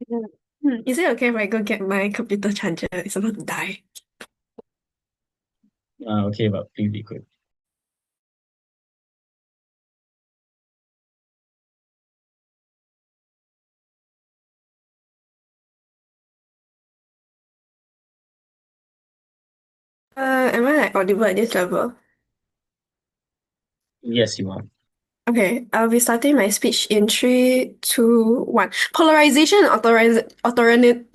Yeah. Is it okay if I go get my computer charger? It's about to die. Okay, but please be quick. Am I like audible at this level? Yes, you are. Okay, I'll be starting my speech in three, two, one. Polarization and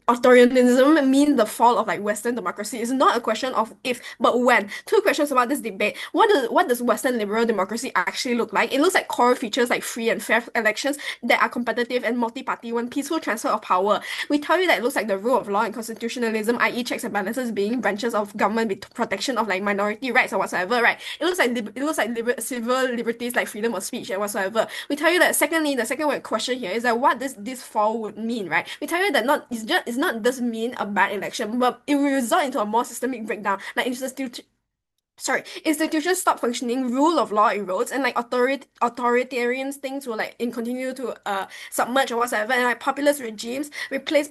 authoritarianism mean the fall of like Western democracy. It's not a question of if, but when. Two questions about this debate. What does Western liberal democracy actually look like? It looks like core features like free and fair elections that are competitive and multi-party, one peaceful transfer of power. We tell you that it looks like the rule of law and constitutionalism, i.e., checks and balances being branches of government with protection of like minority rights or whatsoever, right? Civil liberties like freedom of speech and whatsoever. We tell you that secondly, the second word question here is that what this fall would mean, right? We tell you that not it's not does mean a bad election, but it will result into a more systemic breakdown, like institutions stop functioning, rule of law erodes, and like authoritarian things will like in continue to submerge or whatsoever, and like populist regimes replace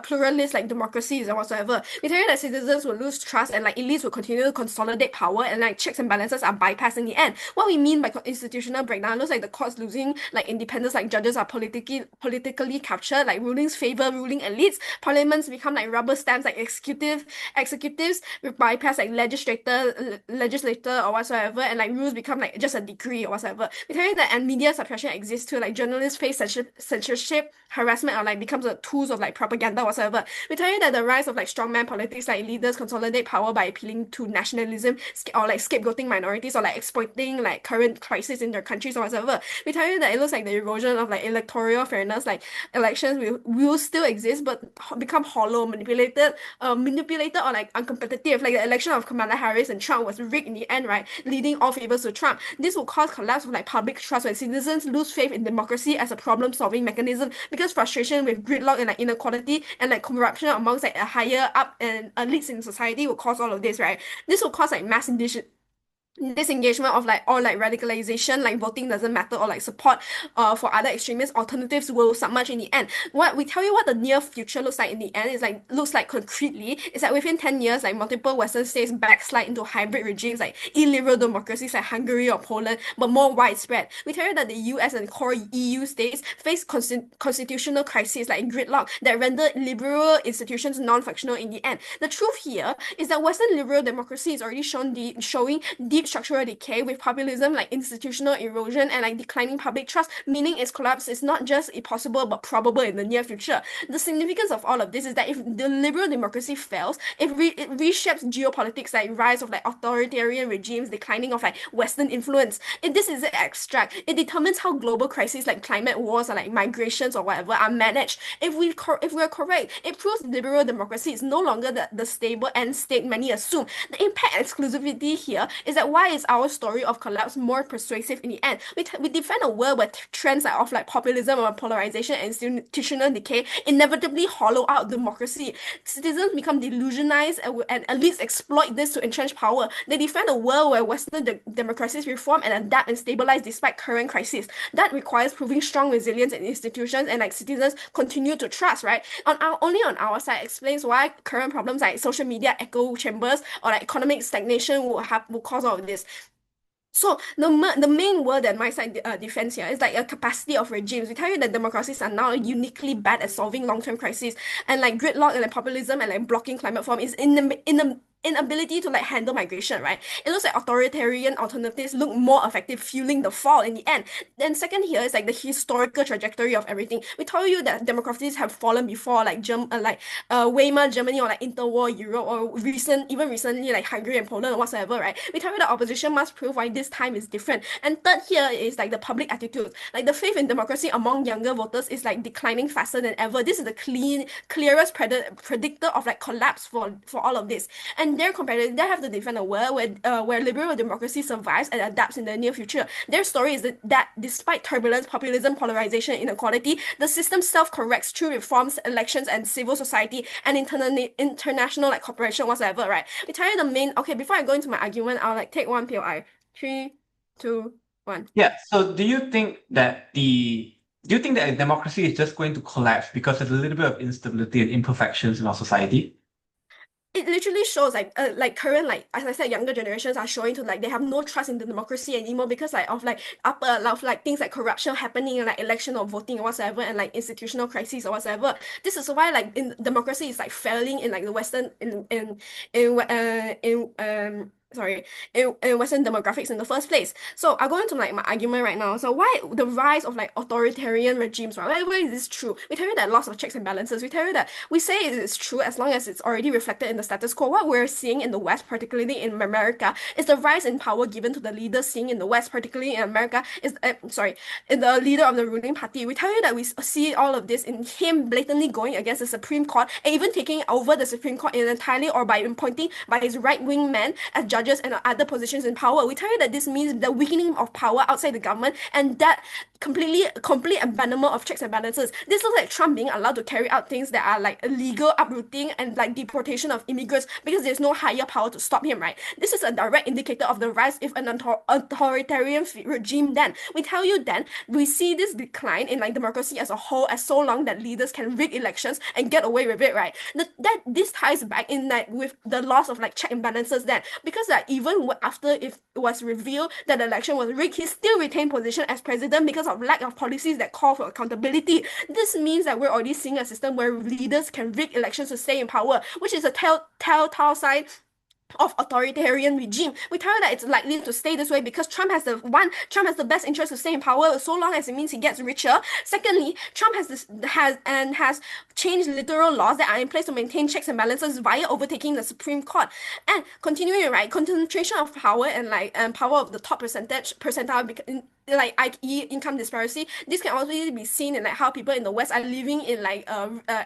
pluralist like democracies or whatsoever. We tell you that citizens will lose trust and like elites will continue to consolidate power and like checks and balances are bypassed in the end. What we mean by institutional breakdown looks like the courts losing like independence, like judges are politically captured, like rulings favor ruling elites, parliaments become like rubber stamps, like executives will bypass like legislator or whatsoever, and like rules become like just a decree or whatsoever. We tell you that and media suppression exists too, like journalists face censorship, harassment, or like becomes a tools of like propaganda or whatsoever. We tell you that the rise of like strongman politics, like leaders consolidate power by appealing to nationalism or like scapegoating minorities or like exploiting like current crisis in their countries or whatever. We tell you that it looks like the erosion of like electoral fairness, like elections will still exist but become hollow, manipulated or like uncompetitive. Like the election of Kamala Harris and Trump was rigged in the end, right? Leading all favors to Trump. This will cause collapse of like public trust when citizens lose faith in democracy as a problem-solving mechanism because frustration with gridlock and like inequality and like corruption amongst like a higher up and elites in society will cause all of this, right? This will cause like mass disengagement of like or like radicalization, like voting doesn't matter or like support for other extremist alternatives will submerge in the end. What we tell you what the near future looks like in the end is like looks like concretely is that within 10 years like multiple Western states backslide into hybrid regimes like illiberal democracies like Hungary or Poland but more widespread. We tell you that the US and core EU states face constitutional crises like gridlock that render liberal institutions non-functional in the end. The truth here is that Western liberal democracy is already showing deep structural decay with populism like institutional erosion and like declining public trust, meaning its collapse is not just impossible but probable in the near future. The significance of all of this is that if the liberal democracy fails, it reshapes geopolitics like rise of like authoritarian regimes, declining of like Western influence. This is abstract. It determines how global crises like climate wars or like migrations or whatever are managed. If we're correct, it proves liberal democracy is no longer the stable end state many assume. The impact exclusivity here is that why is our story of collapse more persuasive in the end? We defend a world where trends like of like populism or polarization and institutional decay inevitably hollow out democracy. Citizens become delusionized and elites exploit this to entrench power. They defend a world where Western democracies reform and adapt and stabilize despite current crises. That requires proving strong resilience in institutions and like citizens continue to trust, right? Only on our side explains why current problems like social media echo chambers or like economic stagnation will cause all of this. So the main word that my side defends here is like a capacity of regimes. We tell you that democracies are now uniquely bad at solving long-term crises, and like gridlock and like populism and like blocking climate form is in the inability to like handle migration, right? It looks like authoritarian alternatives look more effective, fueling the fall in the end. Then second here is like the historical trajectory of everything. We tell you that democracies have fallen before, Weimar Germany or like interwar Europe or even recently like Hungary and Poland or whatsoever, right? We tell you the opposition must prove why this time is different. And third here is like the public attitude. Like the faith in democracy among younger voters is like declining faster than ever. This is the clearest predictor of like collapse for all of this. And their competitors, they have to defend a world where liberal democracy survives and adapts in the near future. Their story is that despite turbulence, populism, polarization, inequality, the system self-corrects through reforms, elections, and civil society and international like cooperation whatsoever, right? We tell you the main. Okay, before I go into my argument, I'll like take one POI. Three, two, one. Yeah. So do you think that the Do you think that a democracy is just going to collapse because there's a little bit of instability and imperfections in our society? It literally shows like current, like as I said, younger generations are showing to like they have no trust in the democracy anymore because like of like upper of like things like corruption happening and like election or voting or whatsoever and like institutional crises or whatsoever. This is why like in democracy is like failing in like the Western in sorry in Western demographics in the first place. So I'll go into like my argument right now. So why the rise of like authoritarian regimes, right? Why is this true? We tell you that loss of checks and balances. We tell you that we say it is true as long as it's already reflected in the status quo. What we're seeing in the West, particularly in America, is the rise in power given to the leaders seeing in the West, particularly in America, is in the leader of the ruling party. We tell you that we see all of this in him blatantly going against the Supreme Court and even taking over the Supreme Court entirely or by appointing by his right-wing men as judges and other positions in power. We tell you that this means the weakening of power outside the government and that complete abandonment of checks and balances. This looks like Trump being allowed to carry out things that are like illegal uprooting and like deportation of immigrants because there's no higher power to stop him, right? This is a direct indicator of the rise of an authoritarian regime. Then we tell you then we see this decline in like democracy as a whole as so long that leaders can rig elections and get away with it, right? That this ties back in like with the loss of like check and balances then because like even after if it was revealed that the election was rigged, he still retained position as president because of lack of policies that call for accountability. This means that we're already seeing a system where leaders can rig elections to stay in power, which is a telltale sign of authoritarian regime. We tell you that it's likely to stay this way because Trump has the best interest to stay in power so long as it means he gets richer. Secondly, Trump has changed literal laws that are in place to maintain checks and balances via overtaking the Supreme Court. And continuing, right, concentration of power and power of the top percentile like i.e. income disparity. This can also be seen in like how people in the West are living in like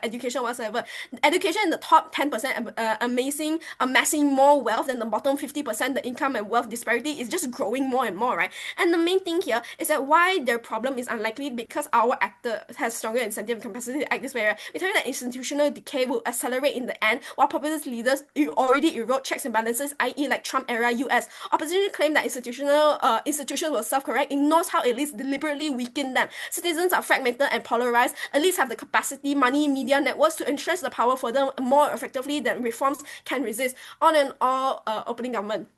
education whatsoever. Education in the top 10% amassing more wealth than the bottom 50%. The income and wealth disparity is just growing more and more, right? And the main thing here is that why their problem is unlikely because our actor has stronger incentive and capacity to act this way, right? We tell you that institutional decay will accelerate in the end while populist leaders already erode checks and balances, i.e. like Trump era US. Opposition claim that institutions will self-correct, ignores how elites deliberately weaken them. Citizens are fragmented and polarized. Elites have the capacity, money, media networks to entrench the power for them more effectively than reforms can resist. On and all, opening government.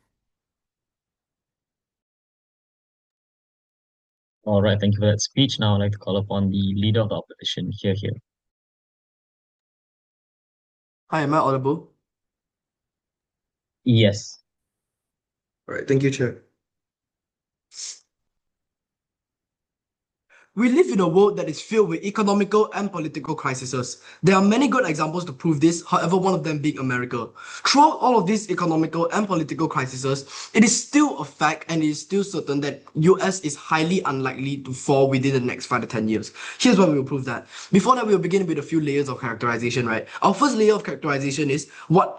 All right, thank you for that speech. Now I'd like to call upon the leader of the opposition, here. Hi, am I audible? Yes. All right, thank you, Chair. We live in a world that is filled with economical and political crises. There are many good examples to prove this, however, one of them being America. Throughout all of these economical and political crises, it is still a fact and it is still certain that US is highly unlikely to fall within the next 5 to 10 years. Here's why we will prove that. Before that, we'll begin with a few layers of characterization, right? Our first layer of characterization is what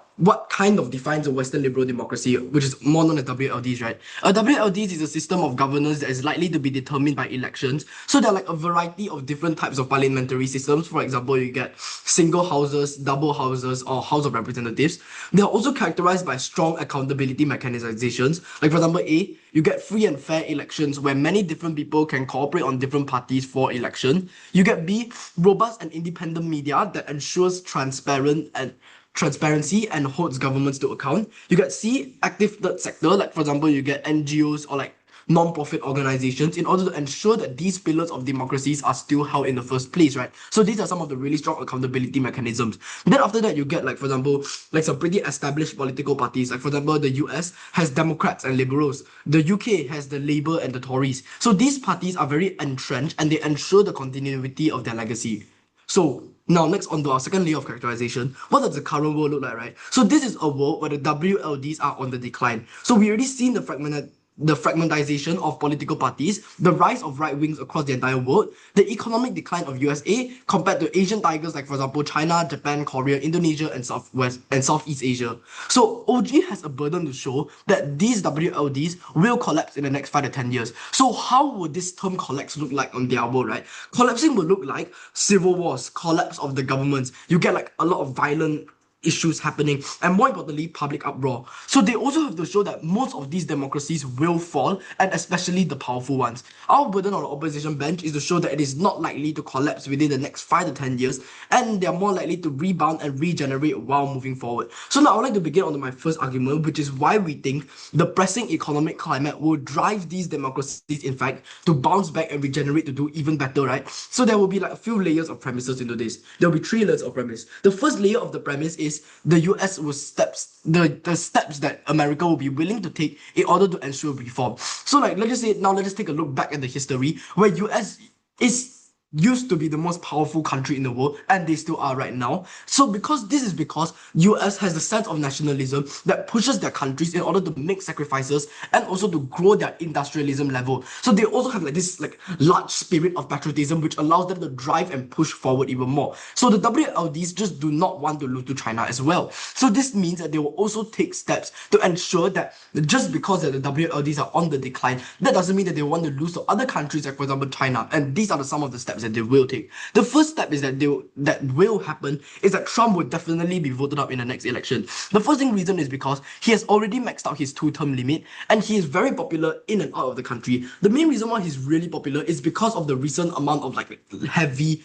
kind of defines a Western liberal democracy, which is more known as WLDs, right? WLDs is a system of governance that is likely to be determined by elections. So there are like a variety of different types of parliamentary systems. For example, you get single houses, double houses, or House of Representatives. They are also characterized by strong accountability mechanizations. Like for example, A, you get free and fair elections where many different people can cooperate on different parties for election. You get B, robust and independent media that ensures transparency and holds governments to account. You get C, active third sector, like for example, you get NGOs or like non-profit organizations in order to ensure that these pillars of democracies are still held in the first place, right? So these are some of the really strong accountability mechanisms. Then after that, you get like, for example, like some pretty established political parties. Like for example, the US has Democrats and Liberals. The UK has the Labour and the Tories. So these parties are very entrenched and they ensure the continuity of their legacy. So now next on to our second layer of characterization. What does the current world look like, right? So this is a world where the WLDs are on the decline. So we already seen the fragmentization of political parties, the rise of right wings across the entire world, the economic decline of USA compared to Asian tigers like for example China, Japan, Korea, Indonesia, and Southeast Asia. So OG has a burden to show that these WLDs will collapse in the next 5 to 10 years. So how would this term collapse look like on their world, right? Collapsing would look like civil wars, collapse of the governments. You get like a lot of violent issues happening, and more importantly, public uproar. So they also have to show that most of these democracies will fall, and especially the powerful ones. Our burden on the opposition bench is to show that it is not likely to collapse within the next 5 to 10 years, and they are more likely to rebound and regenerate while moving forward. So now I would like to begin on my first argument, which is why we think the pressing economic climate will drive these democracies, in fact, to bounce back and regenerate to do even better, right? So there will be like a few layers of premises into this. There will be 3 layers of premise. The first layer of the premise is the US will the steps that America will be willing to take in order to ensure reform. So like let's just take a look back at the history where US is used to be the most powerful country in the world, and they still are right now. So because US has a sense of nationalism that pushes their countries in order to make sacrifices and also to grow their industrialism level. So they also have like this like large spirit of patriotism which allows them to drive and push forward even more. So the WLDs just do not want to lose to China as well. So this means that they will also take steps to ensure that just because that the WLDs are on the decline, that doesn't mean that they want to lose to other countries like for example China. And these are some of the steps that they will take. The first step is that will happen is that Trump will definitely be voted up in the next election. The first reason is because he has already maxed out his 2-term limit and he is very popular in and out of the country. The main reason why he's really popular is because of the recent amount of like heavy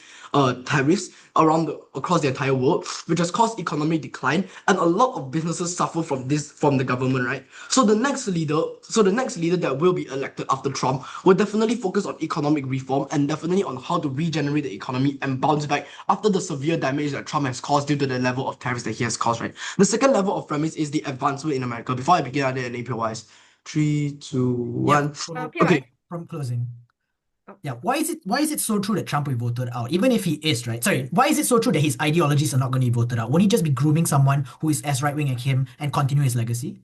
tariffs across the entire world, which has caused economic decline, and a lot of businesses suffer from the government, right? So the next leader that will be elected after Trump will definitely focus on economic reform and definitely on how to regenerate the economy and bounce back after the severe damage that Trump has caused due to the level of tariffs that he has caused, right? The second level of premise is the advancement in America. Before I begin, I did an APY. 3, 2, 1. Okay. From closing. Yeah, why is it so true that Trump will be voted out? Even if he is, right? Sorry, why is it so true that his ideologies are not going to be voted out? Won't he just be grooming someone who is as right-wing as him and continue his legacy?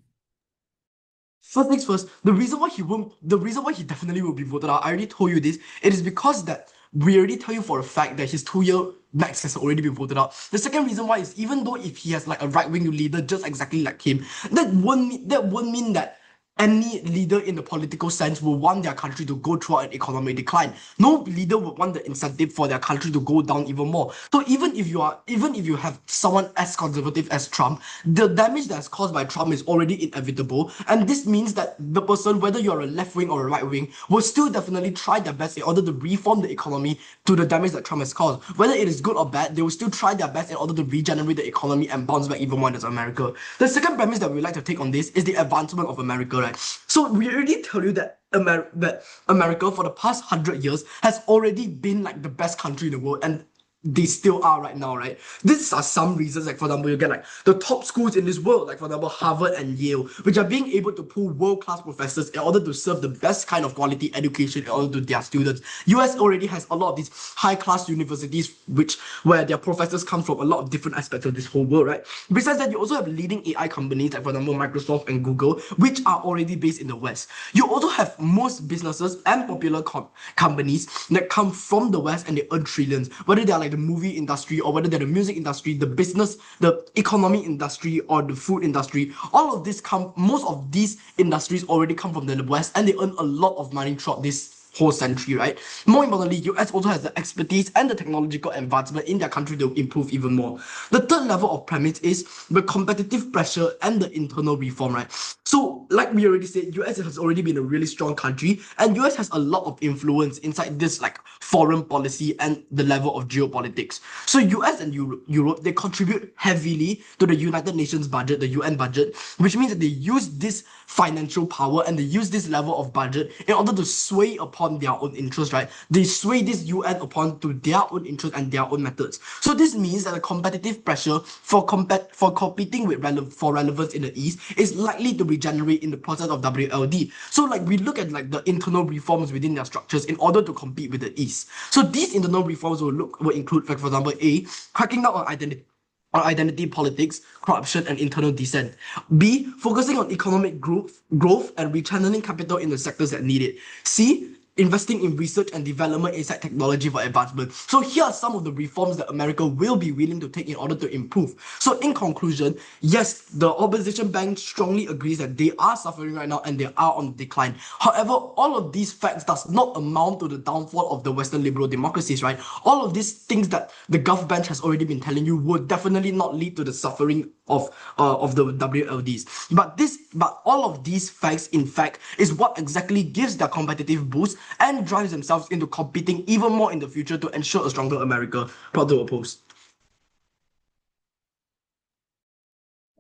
First things first, the reason why he definitely will be voted out, I already told you this, it is because that we already tell you for a fact that his 2-year max has already been voted out. The second reason why is even though if he has like a right-wing leader just exactly like him, that won't mean that any leader in the political sense will want their country to go through an economic decline. No leader would want the incentive for their country to go down even more. So even if you have someone as conservative as Trump, the damage that's caused by Trump is already inevitable, and this means that the person, whether you're a left wing or a right wing, will still definitely try their best in order to reform the economy to the damage that Trump has caused. Whether it is good or bad, they will still try their best in order to regenerate the economy and bounce back even more as America. The second premise that we like to take on this is the advancement of America. Right? So we already tell you that America for the past 100 years has already been like the best country in the world, and they still are right now, right? These are some reasons, like for example, you get like the top schools in this world, like for example, Harvard and Yale, which are being able to pull world-class professors in order to serve the best kind of quality education in order to their students. US already has a lot of these high-class universities, where their professors come from a lot of different aspects of this whole world, right? Besides that, you also have leading AI companies, like for example, Microsoft and Google, which are already based in the West. You also have most businesses and popular companies that come from the West and they earn trillions, whether they are like the movie industry or whether they're the music industry, the business, the economy industry, or the food industry. Most of these industries already come from the West, and they earn a lot of money throughout this whole century, right? More importantly, US also has the expertise and the technological advancement in their country to improve even more. The third level of premise is the competitive pressure and the internal reform, right? So, like we already said, US has already been a really strong country, and US has a lot of influence inside this like foreign policy and the level of geopolitics. So US and Europe, they contribute heavily to the United Nations budget, the UN budget, which means that they use this financial power and they use this level of budget in order to sway upon their own interests, right? They sway this UN upon to their own interests and their own methods. So this means that the competitive pressure for competing for relevance in the East is likely to regenerate in the process of WLD. So like we look at like the internal reforms within their structures in order to compete with the East. So these internal reforms will include, like for example, A, cracking down on identity politics, corruption, and internal dissent. B, focusing on economic growth and rechanneling capital in the sectors that need it. C, investing in research and development inside technology for advancement. So here are some of the reforms that America will be willing to take in order to improve. So in conclusion, yes, the opposition bank strongly agrees that they are suffering right now and they are on decline. However, all of these facts does not amount to the downfall of the Western liberal democracies, right? All of these things that the Gov bench has already been telling you would definitely not lead to the suffering of the WLDs. But all of these facts, in fact, is what exactly gives their competitive boost and drives themselves into competing even more in the future to ensure a stronger America. Proud to oppose.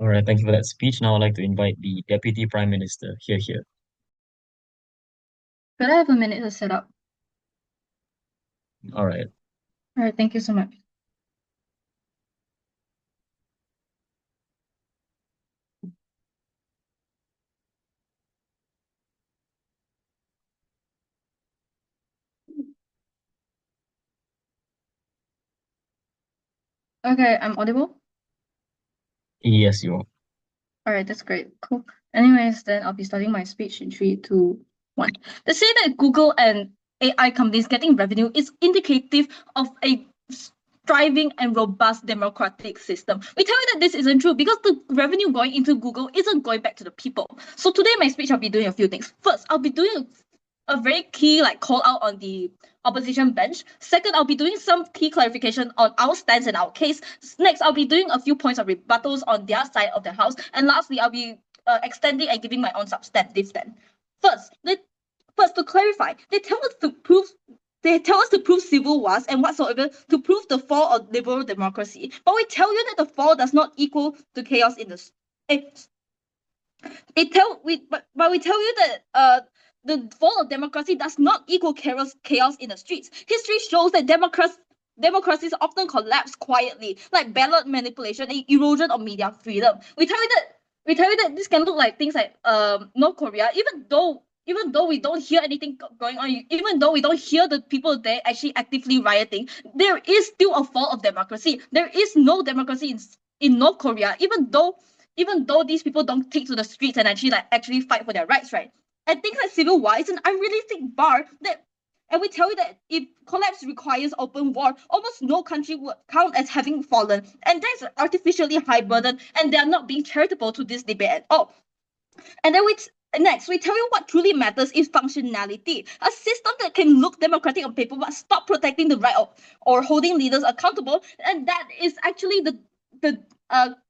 All right, thank you for that speech. Now I'd like to invite the Deputy Prime Minister. Here. Could I have a minute to set up? All right. All right, thank you so much. Okay, I'm audible? Yes, you are. All right, that's great. Cool. Anyways, then I'll be starting my speech in 3, 2, 1. They say that Google and AI companies getting revenue is indicative of a thriving and robust democratic system. We tell you that this isn't true because the revenue going into Google isn't going back to the people. So today, my speech, I'll be doing a few things. First, I'll be doing a very key call out on the opposition bench. Second, I'll be doing some key clarification on our stance and our case. Next, I'll be doing a few points of rebuttals on their side of the house. And lastly, I'll be extending and giving my own substantive stand. First, to clarify, they tell us to prove civil wars and whatsoever to prove the fall of liberal democracy. But we tell you that the fall does not equal to chaos in the we tell you that the fall of democracy does not equal chaos in the streets. History shows that democracies often collapse quietly, like ballot manipulation and erosion of media freedom. We tell you that this can look like things like North Korea, even though we don't hear anything going on, even though we don't hear the people there actually actively rioting, there is still a fall of democracy. There is no democracy in North Korea, even though these people don't take to the streets and actually fight for their rights, right? And things like civil war is an unrealistic bar and we tell you that if collapse requires open war, almost no country would count as having fallen. And that's an artificially high burden, and they are not being charitable to this debate at all. And then next, we tell you what truly matters is functionality. A system that can look democratic on paper but stop protecting the right or holding leaders accountable. And that is actually the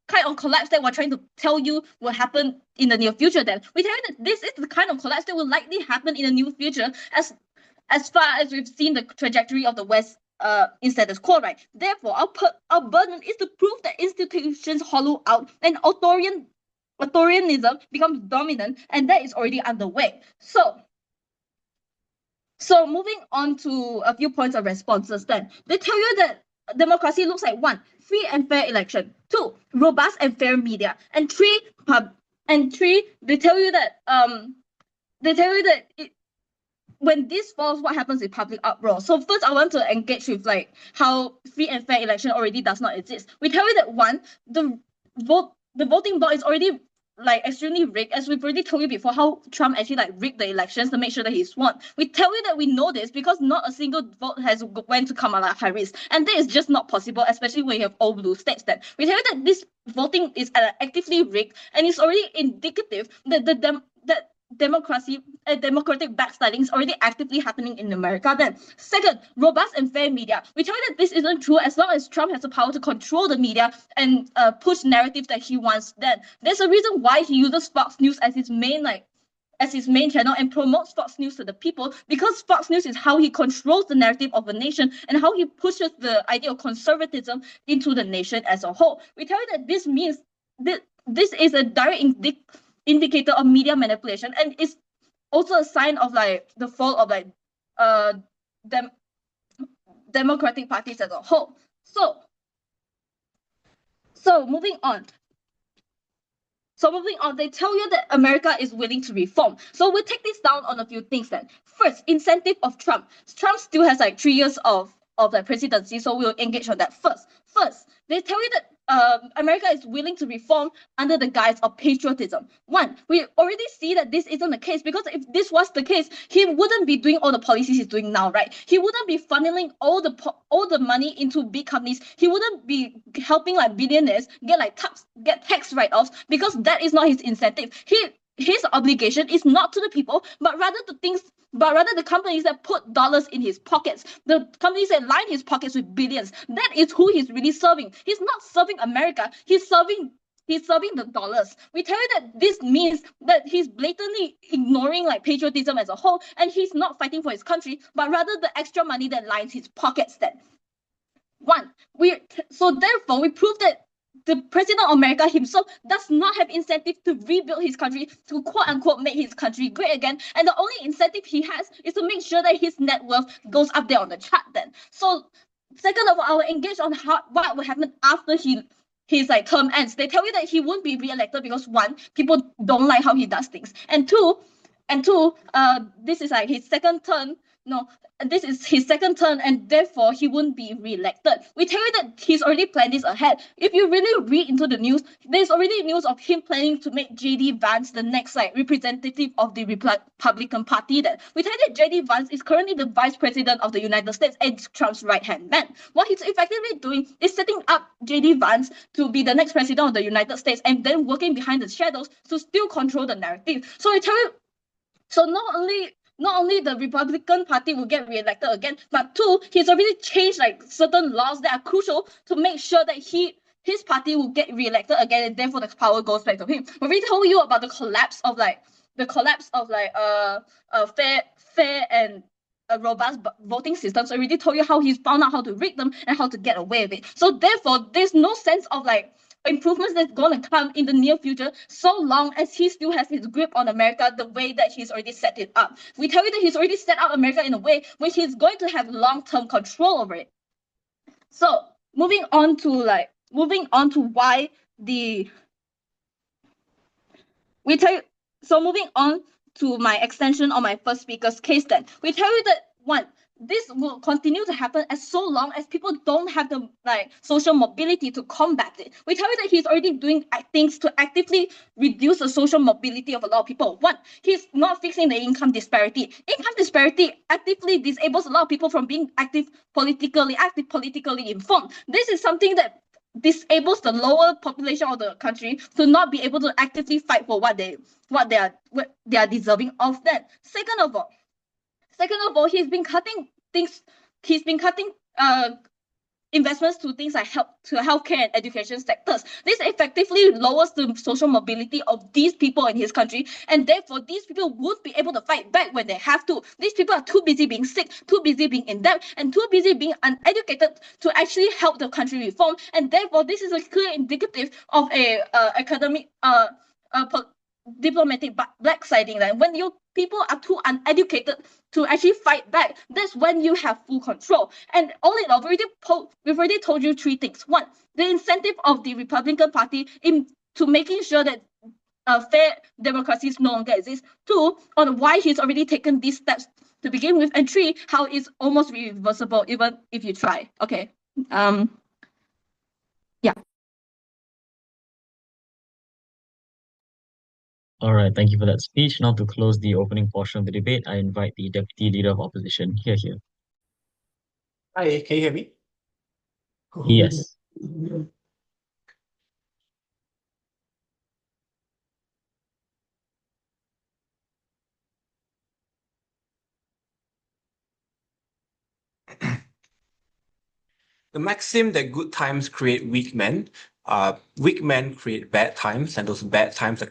kind of collapse that we're trying to tell you will happen in the near future. Then we tell you that this is the kind of collapse that will likely happen in the near future as far as we've seen the trajectory of the West in status quo, right? Therefore, our burden is to prove that institutions hollow out and authoritarianism becomes dominant, and that is already underway. So moving on to a few points of responses then. They tell you that democracy looks like 1, free and fair election, 2, robust and fair media, and 3, they tell you that when this falls, what happens with public uproar? So first, I want to engage with how free and fair election already does not exist. We tell you that 1, the voting bloc is already extremely rigged, as we've already told you before, how Trump actually rigged the elections to make sure that he's won. We tell you that we know this because not a single vote has went to Kamala Harris, and that is just not possible, especially when you have all blue states. Then we tell you that this voting is actively rigged, and it's already indicative that that democratic backsliding is already actively happening in America. Then, second, robust and fair media. We tell you that this isn't true as long as Trump has the power to control the media and push narratives that he wants. Then there's a reason why he uses Fox News as his main channel and promotes Fox News to the people, because Fox News is how he controls the narrative of a nation and how he pushes the idea of conservatism into the nation as a whole. We tell you that this means that this is a direct indicator of media manipulation, and it's also a sign of the fall of democratic parties as a whole. So moving on, they tell you that America is willing to reform. So we'll take this down on a few things then. First, incentive of Trump. Trump still has 3 years of presidency, so we'll engage on that first. First, they tell you that America is willing to reform under the guise of patriotism. One, we already see that this isn't the case, because if this was the case, he wouldn't be doing all the policies he's doing now, right? He wouldn't be funneling all the money into big companies. He wouldn't be helping like billionaires get tax write-offs, because that is not his incentive. His obligation is not to the people, but rather the companies that put dollars in his pockets, the companies that line his pockets with billions. That is who he's really serving. He's not serving America. He's serving the dollars. We tell you that this means that he's blatantly ignoring like patriotism as a whole, and he's not fighting for his country, but rather the extra money that lines his pockets. Then, therefore we prove that the president of America himself does not have incentive to rebuild his country, to quote unquote make his country great again. And the only incentive he has is to make sure that his net worth goes up there on the chart then. So second of all, I will engage on what will happen after his like term ends. They tell you that he won't be re-elected because one, people don't like how he does things. And two, this is like his second term. No, this is his second term, and therefore he won't be re-elected. We tell you that he's already planned this ahead. If you really read into the news, there's already news of him planning to make J.D. Vance the next like representative of the Republican Party. Then we tell you that J.D. Vance is currently the vice president of the United States and Trump's right-hand man. What he's effectively doing is setting up J.D. Vance to be the next president of the United States, and then working behind the shadows to still control the narrative. So we tell you, so not only the Republican Party will get re-elected again, but two, he's already changed like certain laws that are crucial to make sure that his party will get re-elected again, and therefore the power goes back to him. We already told you about the collapse of fair and a robust voting system. So I already told you how he's found out how to rig them and how to get away with it. So therefore, there's no sense of like improvements that's going to come in the near future, so long as he still has his grip on America the way that he's already set it up. We tell you that he's already set up America in a way which he's going to have long-term control over it. So moving on to why moving on to my extension on my first speaker's case then. We tell you that one, this will continue to happen as so long as people don't have the social mobility to combat it. We tell you that he's already doing things to actively reduce the social mobility of a lot of people. One, he's not fixing the income disparity. Income disparity actively disables a lot of people from being politically informed. This is something that disables the lower population of the country to not be able to actively fight for what they are deserving of. That second of all, he's been cutting investments to things like healthcare and education sectors. This effectively lowers the social mobility of these people in his country, and therefore these people would be able to fight back when they have to. These people are too busy being sick, too busy being in debt, and too busy being uneducated to actually help the country reform. And therefore, this is a clear indicative of a diplomatic blacksiding. Like when your people are too uneducated to actually fight back, that's when you have full control. And all in all, we've already told you three things. One, the incentive of the Republican Party to making sure that fair democracies no longer exist. Two, on why he's already taken these steps to begin with. And three, how it's almost reversible even if you try. Okay. Yeah. All right, thank you for that speech. Now to close the opening portion of the debate, I invite the Deputy Leader of Opposition. Here. Hi, can you hear me? Yes. The maxim that good times create weak men, weak men create bad times, and those bad times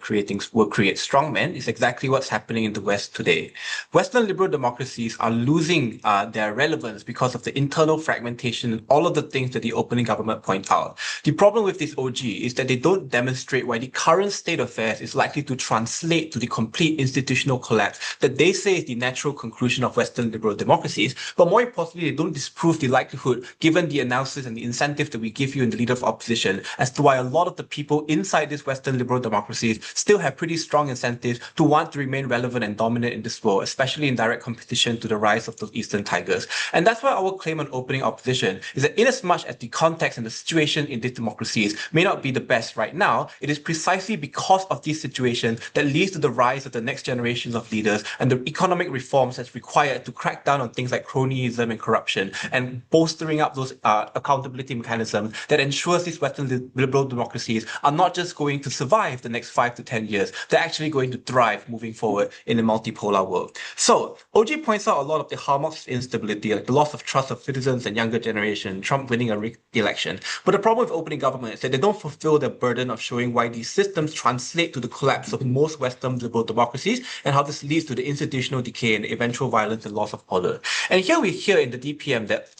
will create strong men is exactly what's happening in the West today. Western liberal democracies are losing their relevance because of the internal fragmentation and all of the things that the opening government point out. The problem with this OG is that they don't demonstrate why the current state of affairs is likely to translate to the complete institutional collapse that they say is the natural conclusion of Western liberal democracies. But more importantly, they don't disprove the likelihood given the analysis and the incentive that we give you in the Leader of Opposition as to why a lot of the people inside these Western liberal democracies still have pretty strong incentives to want to remain relevant and dominant in this world, especially in direct competition to the rise of those Eastern tigers. And that's why our claim on opening opposition is that inasmuch as the context and the situation in these democracies may not be the best right now, it is precisely because of these situations that leads to the rise of the next generations of leaders and the economic reforms that's required to crack down on things like cronyism and corruption and bolstering up those accountability mechanisms that ensures these Western liberal democracies are not just going to survive the next 5 to 10 years, they're actually going to thrive moving forward in a multipolar world. So OG points out a lot of the hallmarks of instability, like the loss of trust of citizens and younger generation, Trump winning a election. But the problem with opening government is that they don't fulfill the burden of showing why these systems translate to the collapse of most Western liberal democracies and how this leads to the institutional decay and the eventual violence and loss of order. And here we hear in the DPM that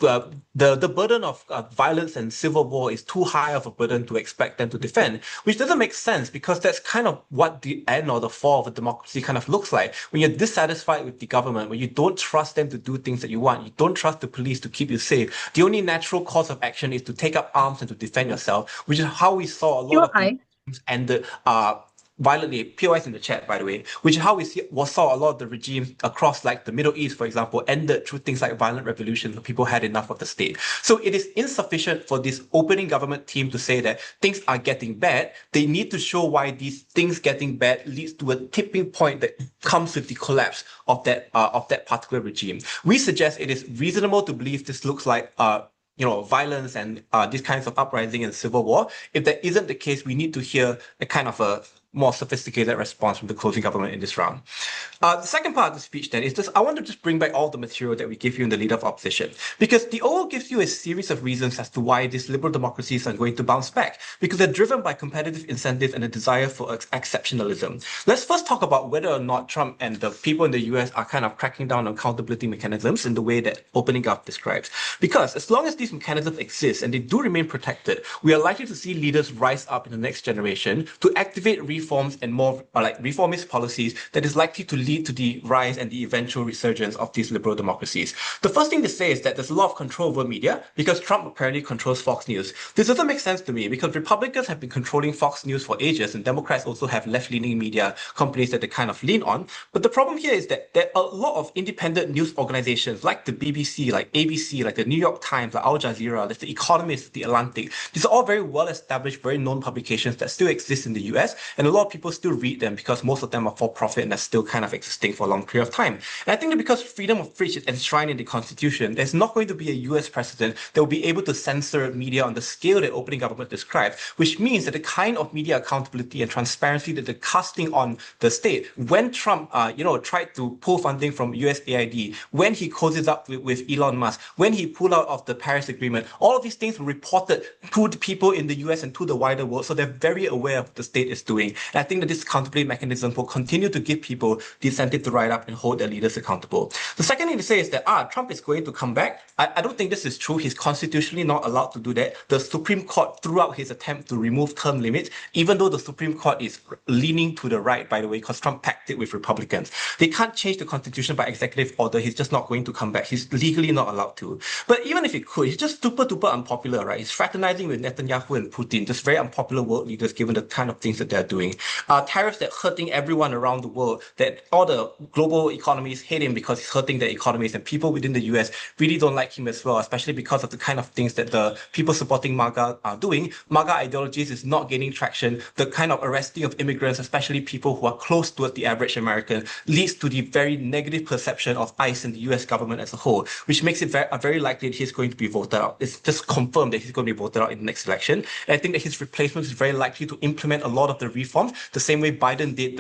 the burden of violence and civil war is too high of a burden to expect them to defend, which doesn't make sense because that's kind of what the end or the fall of a democracy kind of looks like. When you're dissatisfied with the government, when you don't trust them to do things that you want, you don't trust the police to keep you safe, the only natural course of action is to take up arms and to defend yourself, which is how we saw a lot of things ended violently. POS in the chat, by the way, which is how we saw a lot of the regimes across like the Middle East, for example, ended through things like violent revolutions when people had enough of the state. So it is insufficient for this opening government team to say that things are getting bad. They need to show why these things getting bad leads to a tipping point that comes with the collapse of that particular regime. We suggest it is reasonable to believe this looks like violence and these kinds of uprising and civil war. If that isn't the case, we need to hear a kind of a more sophisticated response from the closing government in this round. The second part of the speech then is I want to just bring back all the material that we give you in the Leader of Opposition, because the OO gives you a series of reasons as to why these liberal democracies are going to bounce back, because they're driven by competitive incentives and a desire for exceptionalism. Let's first talk about whether or not Trump and the people in the US are kind of cracking down on accountability mechanisms in the way that Opening Up describes. Because as long as these mechanisms exist and they do remain protected, we are likely to see leaders rise up in the next generation to activate reforms and more reformist policies that is likely to lead to the rise and the eventual resurgence of these liberal democracies. The first thing to say is that there's a lot of control over media because Trump apparently controls Fox News. This doesn't make sense to me because Republicans have been controlling Fox News for ages and Democrats also have left-leaning media companies that they kind of lean on. But the problem here is that there are a lot of independent news organizations like the BBC, like ABC, like the New York Times, like Al Jazeera, like The Economist, The Atlantic. These are all very well-established, very known publications that still exist in the US, and a lot of people still read them because most of them are for profit and are still kind of existing for a long period of time. And I think that because freedom of speech is enshrined in the Constitution, there's not going to be a US president that will be able to censor media on the scale that opening government describes, which means that the kind of media accountability and transparency that they're casting on the state, when Trump, tried to pull funding from USAID, when he closes up with Elon Musk, when he pulled out of the Paris Agreement, all of these things were reported to the people in the US and to the wider world, so they're very aware of what the state is doing. And I think that this accountability mechanism will continue to give people the incentive to rise up and hold their leaders accountable. The second thing to say is that Trump is going to come back. I don't think this is true. He's constitutionally not allowed to do that. The Supreme Court threw out his attempt to remove term limits, even though the Supreme Court is leaning to the right, by the way, because Trump packed it with Republicans. They can't change the Constitution by executive order. He's just not going to come back. He's legally not allowed to. But even if he could, he's just super unpopular, right? He's fraternizing with Netanyahu and Putin, just very unpopular world leaders given the kind of things that they're doing. Tariffs that hurting everyone around the world, that all the global economies hate him because he's hurting their economies, and people within the US really don't like him as well, especially because of the kind of things that the people supporting MAGA are doing. MAGA ideologies is not gaining traction. The kind of arresting of immigrants, especially people who are close towards the average American, leads to the very negative perception of ICE and the US government as a whole, which makes it very likely that he's going to be voted out. It's just confirmed that he's going to be voted out in the next election. And I think that his replacement is very likely to implement a lot of the reforms the same way Biden did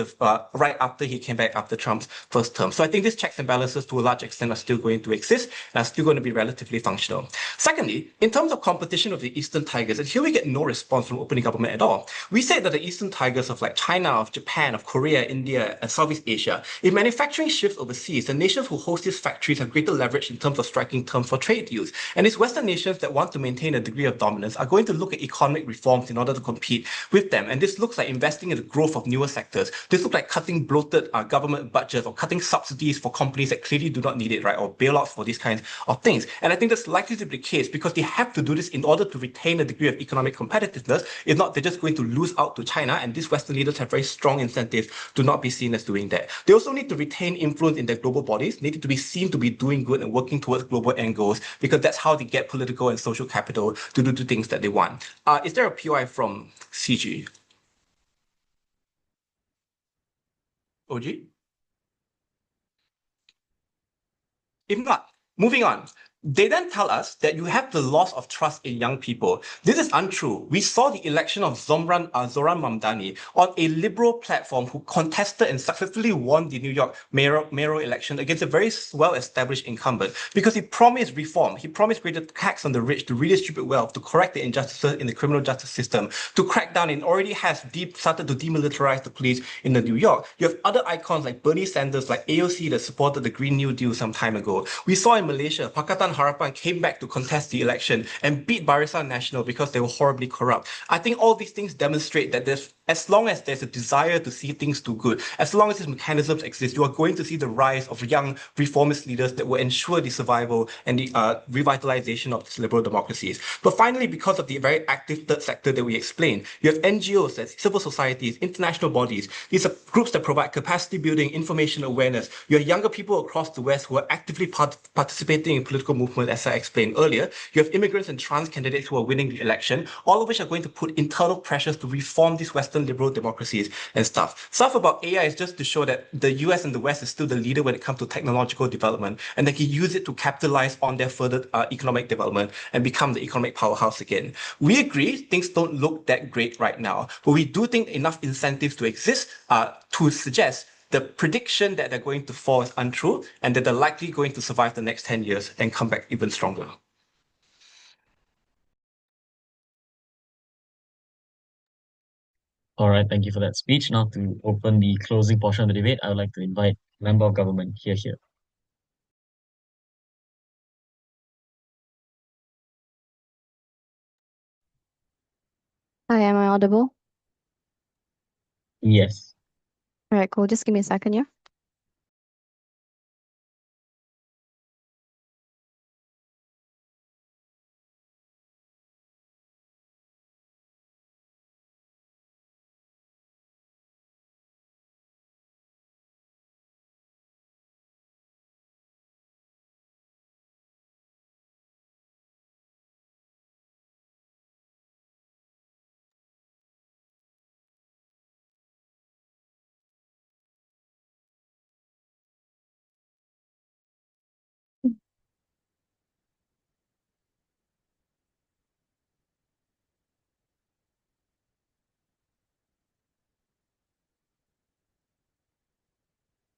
right after he came back after Trump's first term. So I think these checks and balances to a large extent are still going to exist and are still going to be relatively functional. Secondly, in terms of competition with the Eastern Tigers, and here we get no response from opening government at all. We say that the Eastern Tigers of like China, of Japan, of Korea, India, and Southeast Asia, if manufacturing shifts overseas, the nations who host these factories have greater leverage in terms of striking terms for trade deals. And these Western nations that want to maintain a degree of dominance are going to look at economic reforms in order to compete with them. And this looks like investing investing in the growth of newer sectors. This looks like cutting bloated government budgets or cutting subsidies for companies that clearly do not need it, right? Or bailouts for these kinds of things. And I think that's likely to be the case because they have to do this in order to retain a degree of economic competitiveness. If not, they're just going to lose out to China. And these Western leaders have very strong incentives to not be seen as doing that. They also need to retain influence in their global bodies, need to be seen to be doing good and working towards global end goals, because that's how they get political and social capital to do the things that they want. Is there a POI from CG? OG? If not, moving on. They then tell us that you have the loss of trust in young people. This is untrue. We saw the election of Zoran Mamdani on a liberal platform who contested and successfully won the New York mayoral election against a very well-established incumbent because he promised reform. He promised greater tax on the rich to redistribute wealth, to correct the injustices in the criminal justice system, to crack down, and already has started to demilitarize the police in New York. You have other icons like Bernie Sanders, like AOC that supported the Green New Deal some time ago. We saw in Malaysia, Pakatan Harapan came back to contest the election and beat Barisan Nasional because they were horribly corrupt. I think all these things demonstrate that as long as there's a desire to see things do good, as long as these mechanisms exist, you are going to see the rise of young reformist leaders that will ensure the survival and the revitalization of these liberal democracies. But finally, because of the very active third sector that we explained, you have NGOs, civil societies, international bodies. These are groups that provide capacity building, information awareness. You have younger people across the West who are actively participating in political movement, as I explained earlier. You have immigrants and trans candidates who are winning the election, all of which are going to put internal pressures to reform these Western liberal democracies and stuff. Stuff about AI is just to show that the US and the West is still the leader when it comes to technological development, and they can use it to capitalize on their further economic development and become the economic powerhouse again. We agree things don't look that great right now, but we do think enough incentives to exist to suggest the prediction that they're going to fall is untrue and that they're likely going to survive the next 10 years and come back even stronger. All right, thank you for that speech. Now to open the closing portion of the debate, I would like to invite Member of Government here. Hi, am I audible? Yes. All right, cool. Just give me a second, yeah?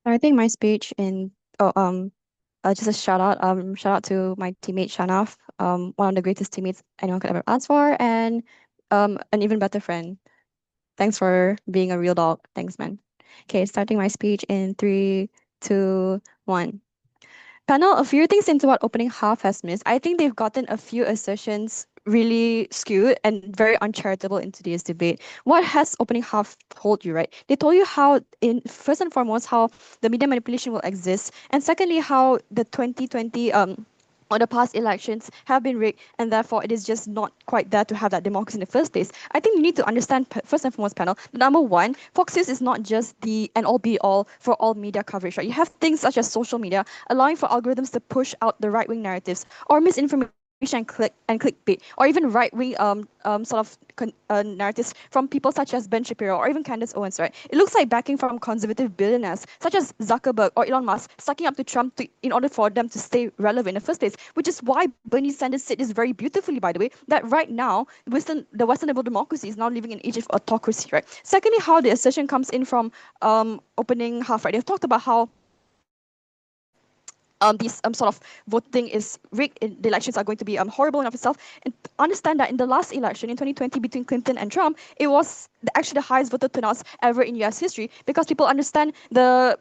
I think my speech just a shout out to my teammate Shanaf, one of the greatest teammates anyone could ever ask for, and an even better friend. Thanks for being a real dog. Thanks, man. Okay, starting my speech in 3, 2, 1. Panel, a few things into what opening half has missed. I think they've gotten a few assertions really skewed and very uncharitable in today's debate. What has opening half told you, right? They told you how, in first and foremost, how the media manipulation will exist, and secondly, how the 2020 or the past elections have been rigged, and therefore it is just not quite there to have that democracy in the first place. I think you need to understand, first and foremost, panel, number one, Fox News is not just the end-all be-all for all media coverage, right? You have things such as social media, allowing for algorithms to push out the right-wing narratives or misinformation and clickbait, or even right-wing narratives from people such as Ben Shapiro or even Candace Owens, right? It looks like backing from conservative billionaires such as Zuckerberg or Elon Musk sucking up to Trump in order for them to stay relevant in the first place, which is why Bernie Sanders said this very beautifully, by the way, that right now, the Western liberal democracy is now living in an age of autocracy, right? Secondly, how the assertion comes in from opening half, right? They've talked about how these sort of voting is rigged, the elections are going to be horrible in of itself, and understand that in the last election in 2020 between Clinton and Trump, it was actually the highest voter turnouts ever in US history, because people understand the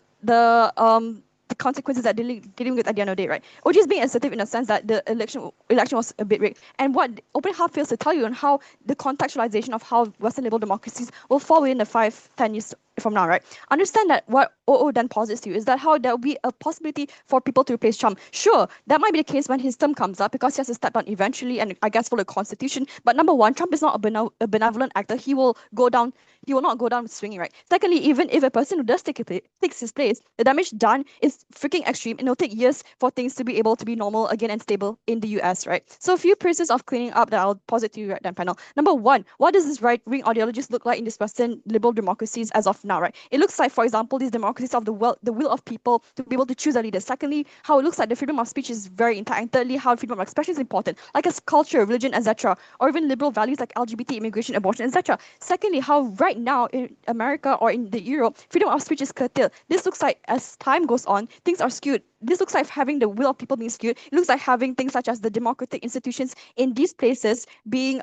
the consequences that dealing with at the end of the day, right? OG is being assertive in the sense that the election was a bit rigged. And what Open Hub fails to tell you on how the contextualization of how Western liberal democracies will fall within the 5-10 years from now, right? Understand that what OO then posits to you is that how there will be a possibility for people to replace Trump. Sure, that might be the case when his term comes up because he has to step down eventually and I guess follow the constitution. But number one, Trump is not a benevolent actor. He will not go down swinging, right? Secondly, even if a person who does takes his place, the damage done is freaking extreme and it'll take years for things to be able to be normal again and stable in the US, right? So a few processes of cleaning up that I'll posit to you right then, panel. Number one, what does this right-wing ideologies look like in these Western liberal democracies as of now, right? It looks like, for example, these democracies of the will of people to be able to choose a leader. Secondly, how it looks like the freedom of speech is very intact. And thirdly, how freedom of expression is important, like as culture, religion, etc., or even liberal values like LGBT, immigration, abortion, etc. Secondly, how right now in America or in the Europe, freedom of speech is curtailed. This looks like as time goes on, things are skewed. This looks like having the will of people being skewed. It looks like having things such as the democratic institutions in these places being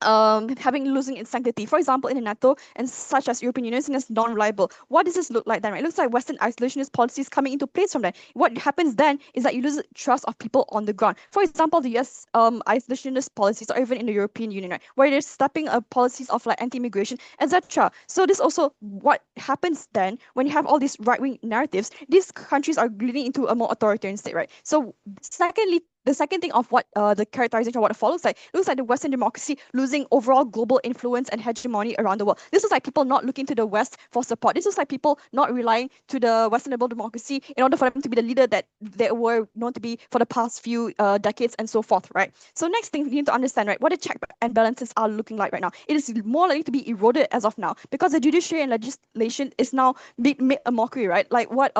having losing its sanctity. For example, in the NATO and such as European Union seen as non-reliable. What does this look like then? Right? It looks like Western isolationist policies coming into place from there. What happens then is that you lose trust of people on the ground. For example, the US isolationist policies, or even in the European Union, right, where they're stepping up policies of like anti-immigration, etc. So this also what happens then when you have all these right-wing narratives. These countries are leading into a more authoritarian state, right? So secondly, the second thing of what the characterization of what it follows like, looks like the Western democracy losing overall global influence and hegemony around the world. This looks like people not looking to the West for support. This looks like people not relying to the Western liberal democracy in order for them to be the leader that they were known to be for the past few decades and so forth, right? So next thing we need to understand, right, what the check and balances are looking like right now. It is more likely to be eroded as of now because the judiciary and legislation is now made a mockery, right? Like what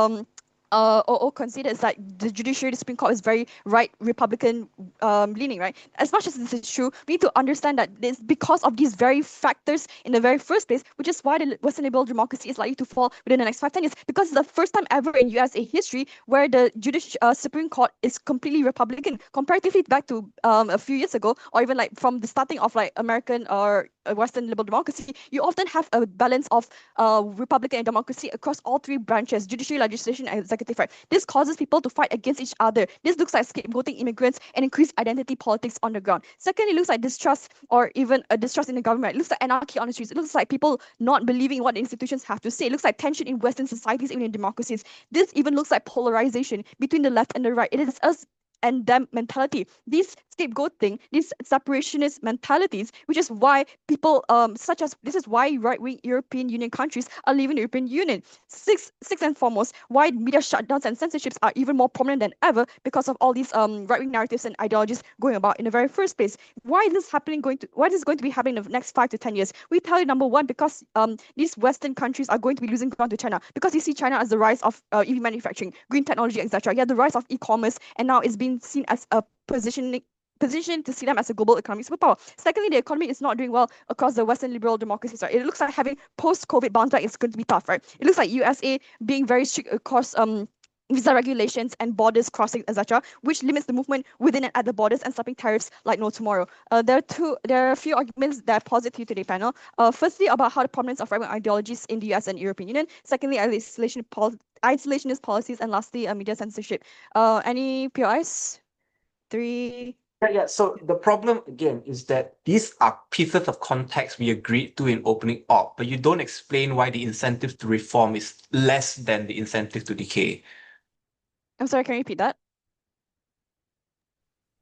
OO considers that the judiciary, the Supreme Court is very right Republican leaning, right? As much as this is true, we need to understand that it's because of these very factors in the very first place, which is why the Western liberal democracy is likely to fall within the next 5-10 years, because it's the first time ever in USA history where the Supreme Court is completely Republican, comparatively back to a few years ago, or even like from the starting of like American or Western liberal democracy, you often have a balance of Republican and democracy across all three branches, judiciary, legislation, and executive. Right? This causes people to fight against each other. This looks like scapegoating immigrants and increased identity politics on the ground. Secondly, it looks like distrust or even a distrust in the government. It looks like anarchy on the streets. It looks like people not believing what the institutions have to say. It looks like tension in Western societies, even in democracies. This even looks like polarization between the left and the right. It is us and them mentality. These scapegoating, these separationist mentalities, which is why people this is why right-wing European Union countries are leaving the European Union. Sixth and foremost, why media shutdowns and censorships are even more prominent than ever because of all these right-wing narratives and ideologies going about in the very first place. Why is this going to be happening in the next 5 to 10 years? We tell you, number one, because these Western countries are going to be losing ground to China, because you see China as the rise of EV manufacturing, green technology, etc. Yeah, the rise of e-commerce, and now it's being seen as a position to see them as a global economic superpower. Secondly, the economy is not doing well across the Western liberal democracies. Right? It looks like having post-COVID bounce back is going to be tough, right? It looks like USA being very strict across visa regulations and borders crossing, etc., which limits the movement within and at the borders and stopping tariffs like no tomorrow. There are a few arguments that I posit to you today, panel. Firstly, about how the prominence of right-wing ideologies in the US and European Union. Secondly, isolationist policies, and lastly, media censorship. Any POIs? 3. Yeah. So the problem again is that these are pieces of context we agreed to in opening op, but you don't explain why the incentive to reform is less than the incentive to decay. I'm sorry, can you repeat that?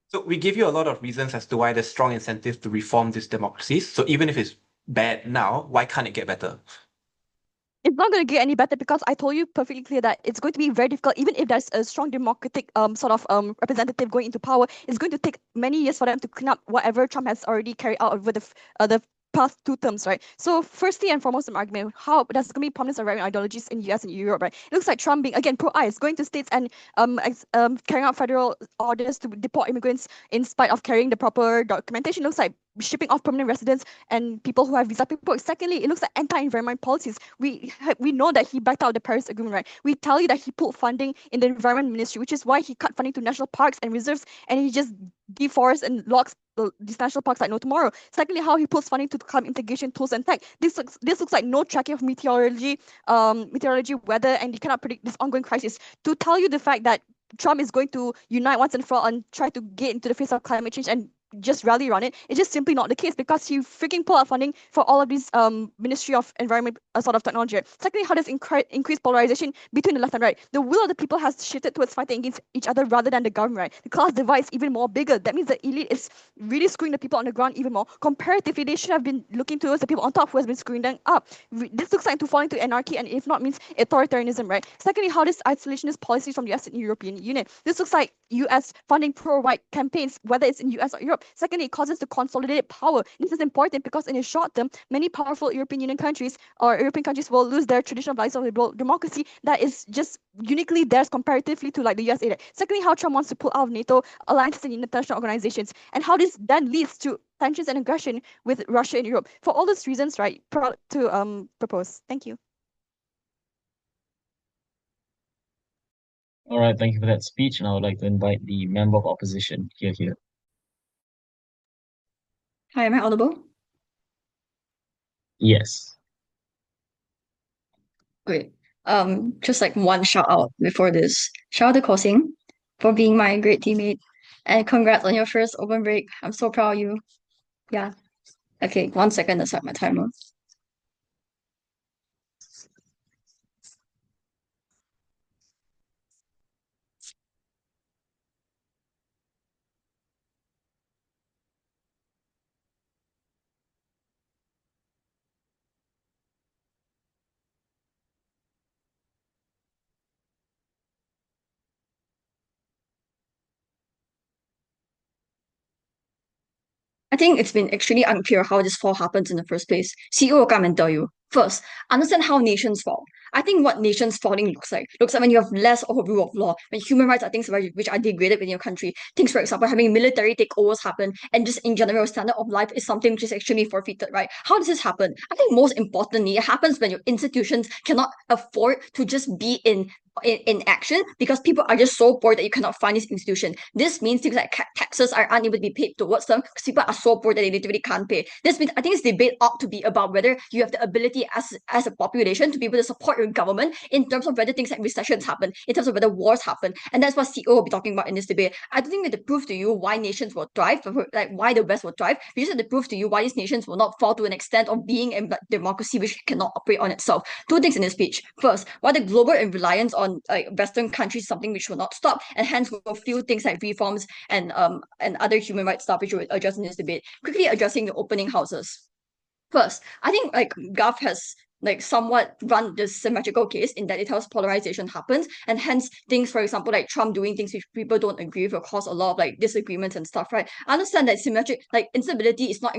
So we give you a lot of reasons as to why there's strong incentive to reform these democracies. So even if it's bad now, why can't it get better? It's not going to get any better because I told you perfectly clear that it's going to be very difficult. Even if there's a strong democratic representative going into power, it's going to take many years for them to clean up whatever Trump has already carried out over the past 2 terms, right? So firstly and foremost, an argument, how there's going to be prominence of right ideologies in US and Europe, right? It looks like Trump being, again, pro-ICE, going to states and carrying out federal orders to deport immigrants in spite of carrying the proper documentation. It looks like shipping off permanent residents and people who have visa paperwork. Secondly, it looks like anti-environment policies. We know that he backed out the Paris Agreement, right? We tell you that he pulled funding in the Environment Ministry, which is why he cut funding to national parks and reserves, and he just deforests and locks these national parks like no tomorrow. Secondly, how he pulls funding to climate mitigation tools and tech. This looks like no tracking of meteorology, weather, and you cannot predict this ongoing crisis. To tell you the fact that Trump is going to unite once and for all and try to get into the face of climate change and just rally around it. It's just simply not the case because he freaking pull out funding for all of these Ministry of Environment sort of technology. Secondly, how does increase polarization between the left and right? The will of the people has shifted towards fighting against each other rather than the government, right? The class divide is even more bigger. That means the elite is really screwing the people on the ground even more. Comparatively, they should have been looking towards the people on top who has been screwing them up. This looks like to fall into anarchy, and if not, means authoritarianism, right? Secondly, how does isolationist policies from the US and European Union? This looks like US funding pro-white campaigns, whether it's in US or Europe. Secondly, it causes to consolidate power. This is important because in the short term, many powerful European Union countries or European countries will lose their traditional values of liberal democracy that is just uniquely theirs comparatively to like the USA. Secondly, how Trump wants to pull out of NATO alliances and international organizations, and how this then leads to tensions and aggression with Russia and Europe. For all those reasons, right, proud to propose. Thank you. All right, thank you for that speech, and I would like to invite the member of opposition here. Hi, am I audible? Yes. Great. Just like one shout out before this. Shout out to Kosing for being my great teammate. And congrats on your first open break. I'm so proud of you. Yeah. Okay, 1 second to start my timer. I think it's been extremely unclear how this fall happens in the first place. CEO will come and tell you. First, understand how nations fall. I think what nations falling looks like when you have less of a rule of law, when human rights are things which are degraded within your country. Things, for example, having military takeovers happen, and just in general, standard of life is something which is extremely forfeited, right? How does this happen? I think most importantly, it happens when your institutions cannot afford to just be in action because people are just so poor that you cannot fund this institution. This means things like taxes are unable to be paid towards them because people are so poor that they literally can't pay. This means I think this debate ought to be about whether you have the ability as a population to be able to support your government in terms of whether things like recessions happen, in terms of whether wars happen. And that's what CEO will be talking about in this debate. I don't think we have to prove to you why nations will thrive, like why the West will thrive. We just have to prove to you why these nations will not fall to an extent of being a democracy which cannot operate on itself. Two things in this speech. First, why the global reliance on Western countries is something which will not stop, and hence will feel things like reforms and other human rights stuff which we'll address in this debate. Quickly addressing the opening houses. First, I think Gov has somewhat run this symmetrical case in that it tells polarization happens, and hence things, for example, like Trump doing things which people don't agree with will cause a lot of disagreements and stuff, right? I understand that symmetric instability is not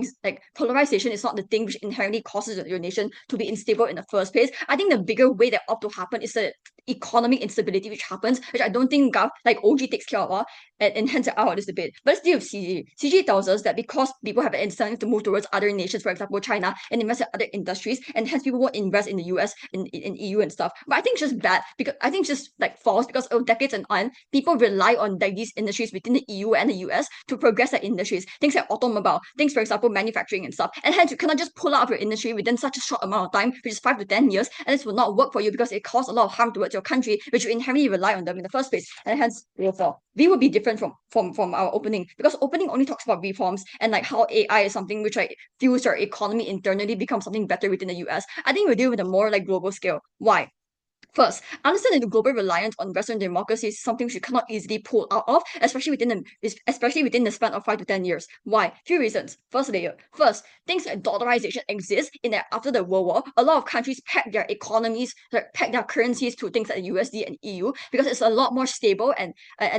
polarization is not the thing which inherently causes your nation to be unstable in the first place. I think the bigger way that ought to happen is the economic instability which happens, which I don't think Gov OG takes care of, and hence out of this debate. But let's deal with CG. CG tells us that because people have an incentive to move towards other nations, for example, China, and invest in other industries, and hence people won't invest in the US, in EU and stuff. But I think it's just bad because I think it's just false because of decades and on, people rely on these industries within the EU and the US to progress their industries. Things like automobile, things, for example, manufacturing and stuff. And hence you cannot just pull out of your industry within such a short amount of time, which is 5 to 10 years, and this will not work for you because it causes a lot of harm towards your country, which you inherently rely on them in the first place. And hence will fall. We will be different from our opening because opening only talks about reforms and how AI is something which fuels our economy internally, becomes something better within the US. I think we'll deal with a more global scale. Why? First, understand that the global reliance on Western democracy is something we cannot easily pull out of, especially within the span of 5 to 10 years. Why? Few reasons. First, things like dollarization exist in that after the World War, a lot of countries peg their economies, peg their currencies to things like USD and EU because it's a lot more stable and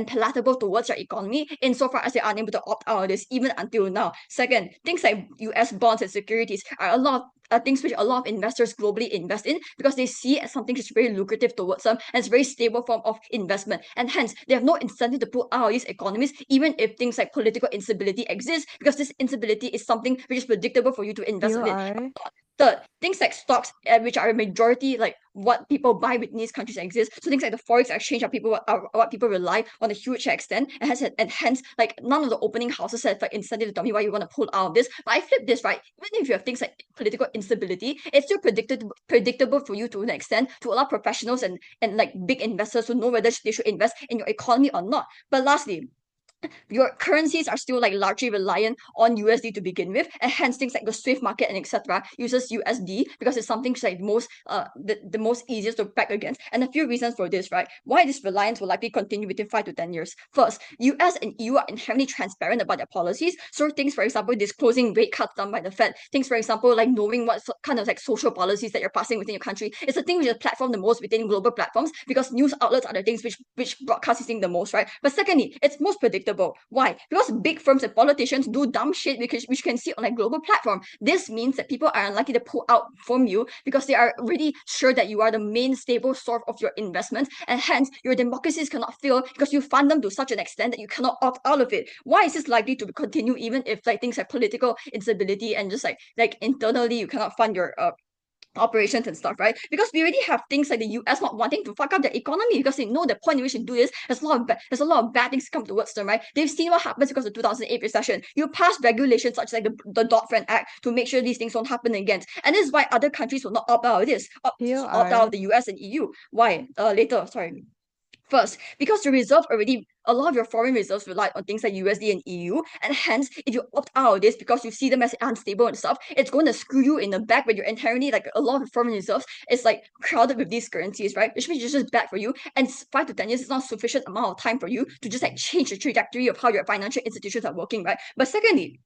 palatable towards their economy insofar as they are unable to opt out of this even until now. Second, things like US bonds and securities are a lot things which a lot of investors globally invest in because they see it as something which is very lucrative towards them and it's a very stable form of investment. And hence, they have no incentive to pull out of these economies, even if things like political instability exist, because this instability is something which is predictable for you to invest You in it. are. Third, things like stocks, which are a majority like what people buy within these countries exist. So things like the forex exchange are what people rely on a huge extent, and hence like none of the opening houses have like incentive to tell me why you want to pull out of this. But I flip this, right? Even if you have things like political instability, it's still predictable for you to an extent to allow professionals and like big investors to know whether they should invest in your economy or not. But lastly, your currencies are still like largely reliant on USD to begin with, and hence things like the Swift market and etc. uses USD because it's something like the most easiest to back against. And a few reasons for this, right? Why this reliance will likely continue within 5 to 10 years. First, US and EU are inherently transparent about their policies. So things, for example, disclosing rate cuts done by the Fed, things, for example, like knowing what kind of like social policies that you're passing within your country, it's the thing which is platformed the most within global platforms because news outlets are the things which broadcast this thing the most, right? But secondly, it's most predictable. Why? Because big firms and politicians do dumb shit which you can see on a global platform. This means that people are unlikely to pull out from you because they are really sure that you are the main stable source of your investments, and hence your democracies cannot fail because you fund them to such an extent that you cannot opt out of it. Why is this likely to continue even if like things like political instability and just like internally you cannot fund your operations and stuff, right? Because we already have things like the US not wanting to fuck up their economy because they know the point in which they do this. There's a lot of bad things come towards them, right? They've seen what happens because of the 2008 recession. You pass regulations such as like the Dodd-Frank Act to make sure these things don't happen again. And this is why other countries will not opt out of this, opt out of the US and EU. Why? Later, sorry. First, because the reserve already, a lot of your foreign reserves rely on things like USD and EU, and hence, if you opt out of this because you see them as unstable and stuff, it's going to screw you in the back when you're inherently like a lot of foreign reserves is like crowded with these currencies, right? Which means it's just bad for you, and 5 to 10 years is not sufficient amount of time for you to just like change the trajectory of how your financial institutions are working, right? But secondly,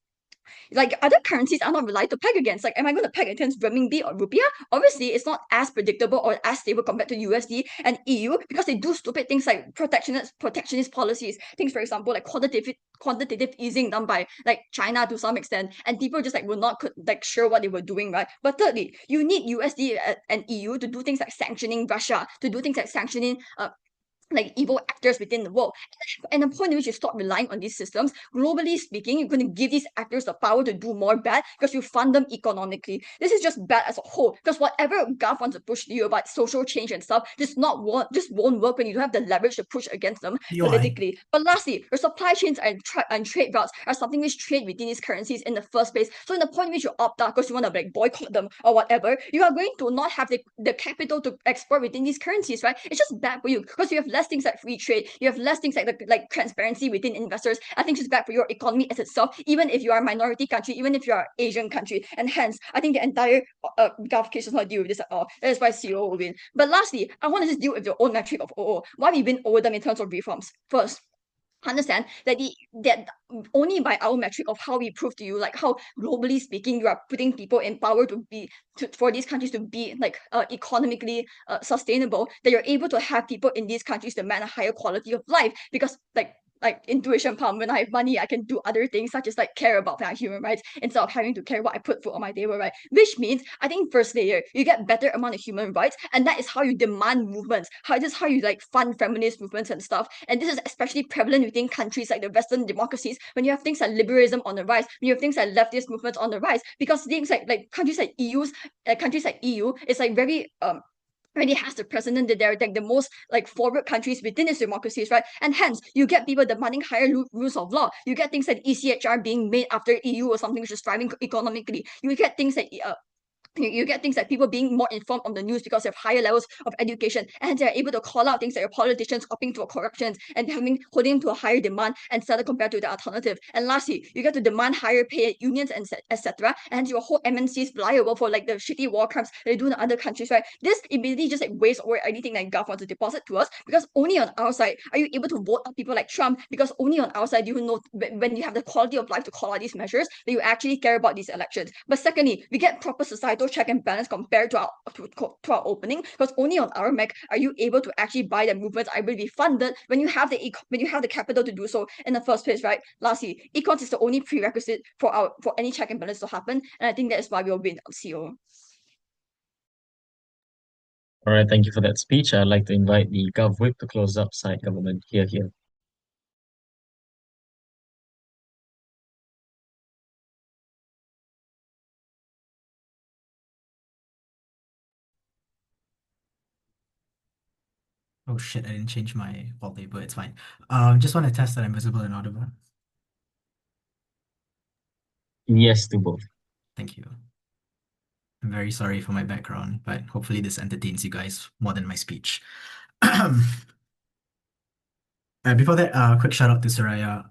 like other currencies are not relied to peg against. Like, am I going to peg against renminbi or rupiah? Obviously, it's not as predictable or as stable compared to USD and EU because they do stupid things like protectionist policies. Things, for example, like quantitative easing done by like China to some extent, and people just like were not like sure what they were doing, right? But thirdly, you need USD and EU to do things like sanctioning Russia, to do things like sanctioning like evil actors within the world. And the point in which you stop relying on these systems, globally speaking, you're going to give these actors the power to do more bad because you fund them economically. This is just bad as a whole because whatever Gov wants to push to you about social change and stuff just won't work when you don't have the leverage to push against them politically. But lastly, your supply chains and trade routes are something which trade within these currencies in the first place. So in the point in which you opt out because you want to like boycott them or whatever, you are going to not have the capital to export within these currencies, right? It's just bad for you because you have less things like free trade, you have less things like transparency within investors. I think it's bad for your economy as itself, even if you are a minority country, even if you are an Asian country. And hence, I think the entire Gulf case does not deal with this at all. That is why CEO will win. But lastly, I want to just deal with your own metric of OO. Why we win over them in terms of reforms. First, understand that that only by our metric of how we prove to you like how globally speaking you are putting people in power for these countries to be like economically sustainable, that you're able to have people in these countries demand a higher quality of life because like intuition palm, when I have money I can do other things such as like care about my human rights instead of having to care what I put food on my table, right? Which means I think first layer you get better amount of human rights, and that is how you demand movements, this is how you like fund feminist movements and stuff. And this is especially prevalent within countries like the Western democracies when you have things like liberalism on the rise, when you have things like leftist movements on the rise, because things like countries like EU is like very already has the precedent that they're like the most like forward countries within its democracies, right? And hence you get people demanding higher rules of law. You get things like ECHR being made after EU or something which is thriving economically. You get things like you get things like people being more informed on the news because they have higher levels of education, and they're able to call out things like your politicians opting to corruptions and holding to a higher demand and instead compared to the alternative. And lastly, you get to demand higher pay at unions and etc. And your whole MNCs liable for like the shitty war crimes they do in other countries, right? This immediately just like wastes away anything that Gov wants to deposit to us, because only on our side are you able to vote out people like Trump, because only on our side do you know when you have the quality of life to call out these measures that you actually care about these elections. But secondly, we get proper societal those check and balance compared to our opening, because only on our Mac are you able to actually buy the movements are able to be funded when you have the capital to do so in the first place, right? Lastly, econs is the only prerequisite for any check and balance to happen, and I think that is why we'll win CO. All right, thank you for that speech. I'd like to invite the Gov Whip to close up side government. Here. Oh shit, I didn't change my wallpaper. It's fine. Just want to test that I'm visible and audible. Yes to both. Thank you. I'm very sorry for my background, but hopefully this entertains you guys more than my speech. Before that, quick shout out to Soraya.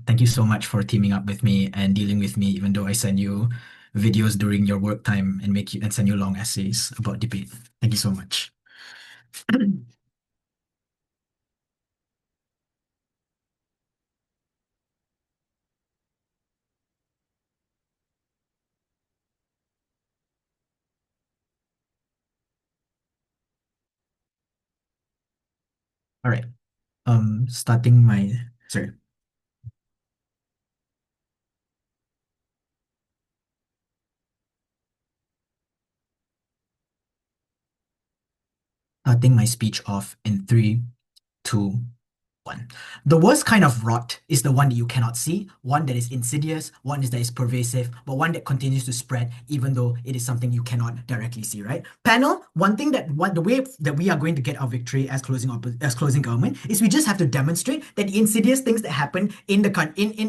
Thank you so much for teaming up with me and dealing with me, even though I send you videos during your work time and send you long essays about debate. Thank you so much. All right. Starting my sorry. Starting my speech off in 3, 2, 1. The worst kind of rot is the one that you cannot see, one that is insidious, one that is pervasive, but one that continues to spread even though it is something you cannot directly see, right? Panel, the way that we are going to get our victory as closing government is we just have to demonstrate that the insidious things that happen in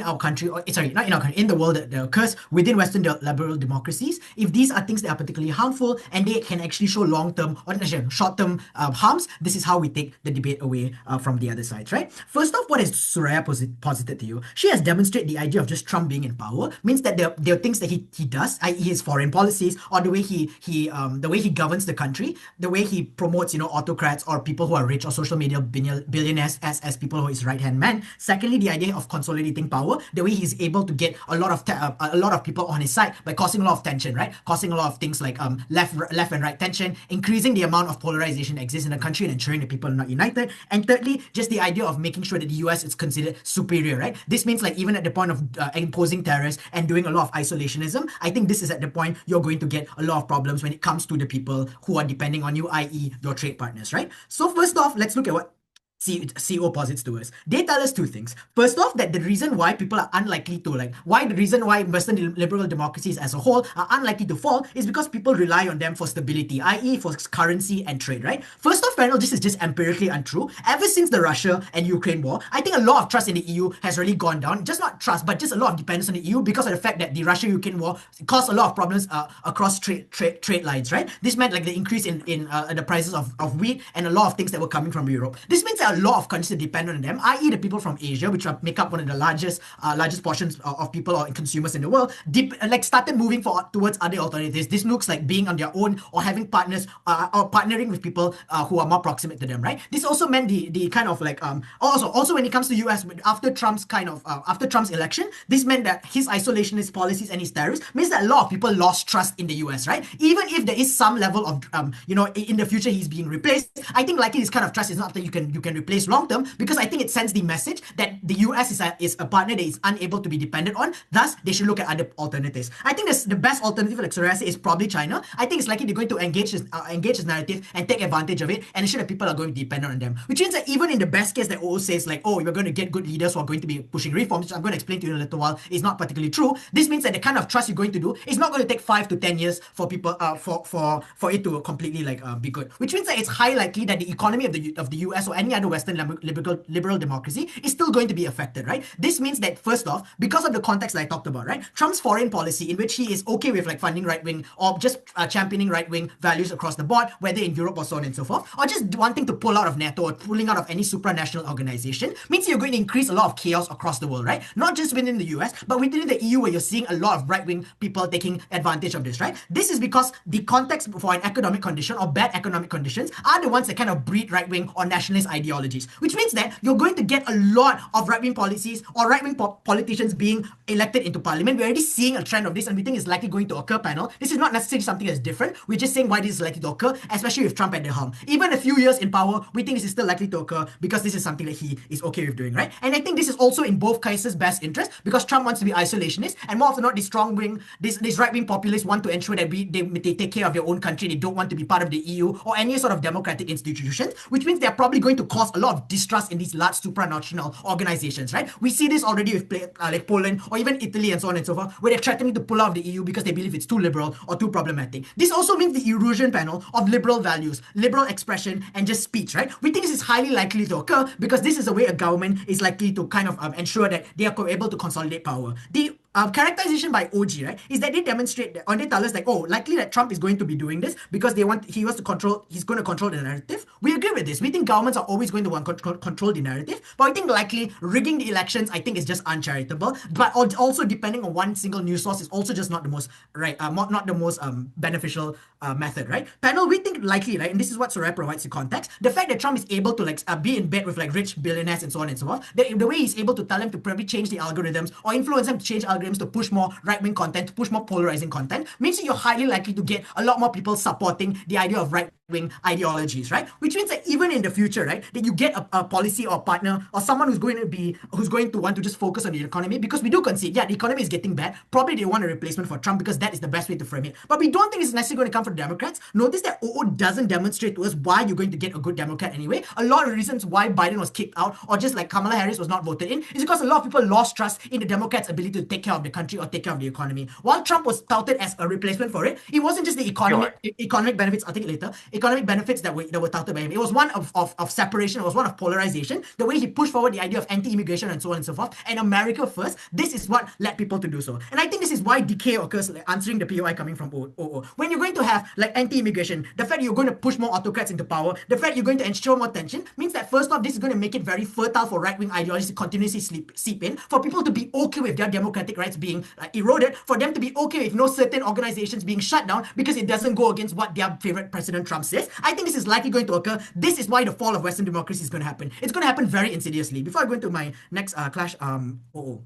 our country, or sorry, not in our country, in the world that occurs within Western liberal democracies, if these are things that are particularly harmful and they can actually show long-term or short-term harms, this is how we take the debate away from the other sides, right? First off, what has Soraya posited to you? She has demonstrated the idea of just Trump being in power means that there are things that he does, i.e. his foreign policies, or the way he governs the country, the way he promotes, autocrats or people who are rich or social media billionaires as people who are his right-hand man. Secondly, the idea of consolidating power, the way he's able to get a lot of people on his side by causing a lot of tension, right? Causing a lot of things like left and right tension, increasing the amount of polarization that exists in the country and ensuring that people are not united. And thirdly, just the idea of making sure that the US is considered superior, right? This means like even at the point of imposing tariffs and doing a lot of isolationism, I think this is at the point you're going to get a lot of problems when it comes to the people who are depending on you, i.e. your trade partners, right? So first off, let's look at what CO posits to us. They tell us two things. First off, that the reason why people are unlikely to the reason why Western liberal democracies as a whole are unlikely to fall is because people rely on them for stability, i.e. for currency and trade, right? First off, panel, this is just empirically untrue. Ever since the Russia and Ukraine war, I think a lot of trust in the EU has really gone down. Just not trust, but just a lot of dependence on the EU because of the fact that the Russia-Ukraine war caused a lot of problems across trade lines, right? This meant like the increase in the prices of wheat and a lot of things that were coming from Europe. This means that a lot of countries are dependent on them, i.e. the people from Asia, which make up one of the largest portions of people or consumers in the world, started moving towards other alternatives. This looks like being on their own or having partners or partnering with people who are more proximate to them, right? This also meant the kind of also when it comes to US after Trump's election, this meant that his isolationist policies and his tariffs means that a lot of people lost trust in the US, right? Even if there is some level of in the future he's being replaced, I think likely this kind of trust is not that you can replace long term, because I think it sends the message that the US is a partner that is unable to be dependent on. Thus, they should look at other alternatives. I think the best alternative, like Soraya said, is probably China. I think it's likely they're going to engage his narrative and take advantage of it and ensure that people are going to be dependent on them. Which means that even in the best case that OO says like, oh, you're going to get good leaders who are going to be pushing reforms, which I'm going to explain to you in a little while, is not particularly true. This means that the kind of trust you're going to do is not going to take 5 to 10 years for people for it to completely be good. Which means that it's high likely that the economy of the US or any other Western liberal democracy is still going to be affected, right? This means that first off, because of the context that I talked about, right? Trump's foreign policy in which he is okay with funding right-wing or just championing right-wing values across the board, whether in Europe or so on and so forth, or just wanting to pull out of NATO or pulling out of any supranational organization, means you're going to increase a lot of chaos across the world, right? Not just within the US, but within the EU, where you're seeing a lot of right-wing people taking advantage of this, right? This is because the context for an economic condition or bad economic conditions are the ones that kind of breed right-wing or nationalist ideology ideologies, which means that you're going to get a lot of right-wing policies or right-wing politicians being elected into parliament. We're already seeing a trend of this, and we think it's likely going to occur, panel. This is not necessarily something that's different. We're just saying why this is likely to occur, especially with Trump at the helm. Even a few years in power, we think this is still likely to occur because this is something that he is okay with doing, right? And I think this is also in both cases best interest because Trump wants to be isolationist, and more often not, these strong wing, these right-wing populists want to ensure that they take care of their own country. They don't want to be part of the EU or any sort of democratic institutions, which means they're probably going to cause a lot of distrust in these large supranational organizations, right? We see this already with like Poland or even Italy and so on and so forth, where they're threatening to pull out of the EU because they believe it's too liberal or too problematic. This also means the erosion, panel, of liberal values, liberal expression, and just speech, right? We think this is highly likely to occur because this is a way a government is likely to kind of ensure that they are able to consolidate power. The characterization by OG, right, is that they demonstrate that, or they tell us like, oh, likely that Trump is going to be doing this because he's going to control the narrative. We agree with this. We think governments are always going to want to control the narrative, but I think likely rigging the elections, I think, is just uncharitable. But also depending on one single news source is also just not the most not the most beneficial method, right? Panel, we think likely, right, and this is what Soraya provides the context. The fact that Trump is able to like be in bed with like rich billionaires and so on and so forth, the way he's able to tell them to probably change the algorithms or influence them to change algorithms to push more right-wing content, to push more polarizing content, means that you're highly likely to get a lot more people supporting the idea of right-wing ideologies, right? Which means that even in the future, right, that you get a policy or partner or someone who's going to want to just focus on the economy, because we do concede, yeah, the economy is getting bad. Probably they want a replacement for Trump because that is the best way to frame it. But we don't think it's necessarily going to come from Democrats. Notice that OO doesn't demonstrate to us why you're going to get a good Democrat anyway. A lot of reasons why Biden was kicked out or just like Kamala Harris was not voted in is because a lot of people lost trust in the Democrats' ability to take care of the country or take care of the economy. While Trump was touted as a replacement for it, it wasn't just the economic benefits, I'll take it later, economic benefits that were touted by him. It was one of separation, it was one of polarization, the way he pushed forward the idea of anti-immigration and so on and so forth, and America first. This is what led people to do so. And I think this is why decay occurs, like answering the POI coming from OO. When you're going to have like anti-immigration, the fact you're going to push more autocrats into power, the fact you're going to ensure more tension, means that first off, this is going to make it very fertile for right-wing ideologies to continuously seep in, for people to be okay with their democratic rights being eroded, for them to be okay with no certain organizations being shut down because it doesn't go against what their favorite President Trump says. I think this is likely going to occur. This is why the fall of Western democracy is going to happen. It's going to happen very insidiously. Before I go into my next clash, OO.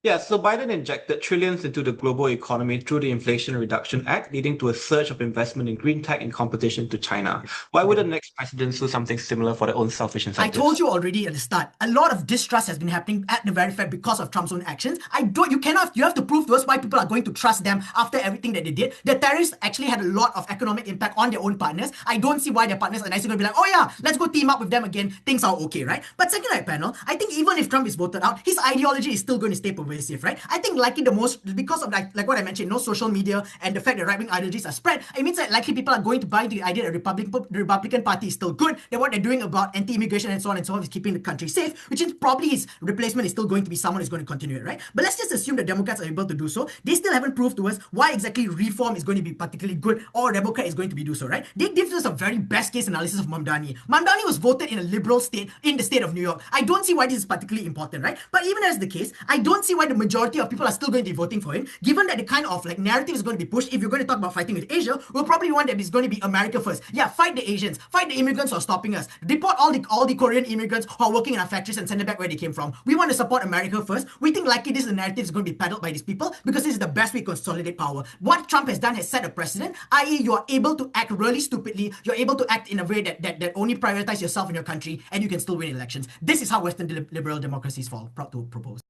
Yeah, so Biden injected trillions into the global economy through the Inflation Reduction Act, leading to a surge of investment in green tech in competition to China. Why would the next president do something similar for their own selfish incentives? I told you already at the start, a lot of distrust has been happening at the very fact because of Trump's own actions. You have to prove to us why people are going to trust them after everything that they did. The tariffs actually had a lot of economic impact on their own partners. I don't see why their partners are necessarily going to be like, oh yeah, let's go team up with them again. Things are okay, right? But second, right, panel, I think even if Trump is voted out, his ideology is still going to stay pervasive, right? I think likely the most, because of like what I mentioned, no social media and the fact that right-wing ideologies are spread, it means that likely people are going to buy the idea that the Republican Party is still good, that what they're doing about anti-immigration and so on and so forth is keeping the country safe, which is probably his replacement is still going to be someone who's going to continue it, right? But let's just assume that Democrats are able to do so. They still haven't proved to us why exactly reform is going to be particularly good or a Democrat is going to be do so, right? They give us a very best case analysis of Mamdani. Mamdani was voted in a liberal state in the state of New York. I don't see why this is particularly important, right? But even as the case, I don't see why the majority of people are still going to be voting for him, given that the kind of like narrative is going to be pushed. If you're going to talk about fighting with Asia, we'll probably want that it's going to be America first. Yeah, fight the Asians, fight the immigrants who are stopping us, deport all the Korean immigrants who are working in our factories and send them back where they came from. We want to support America first. We think likely this narrative is going to be peddled by these people because this is the best way to consolidate power. What Trump has done has set a precedent, i.e. you are able to act really stupidly, you're able to act in a way that only prioritize yourself and your country, and you can still win elections. This is how Western liberal democracies fall. Proud to propose.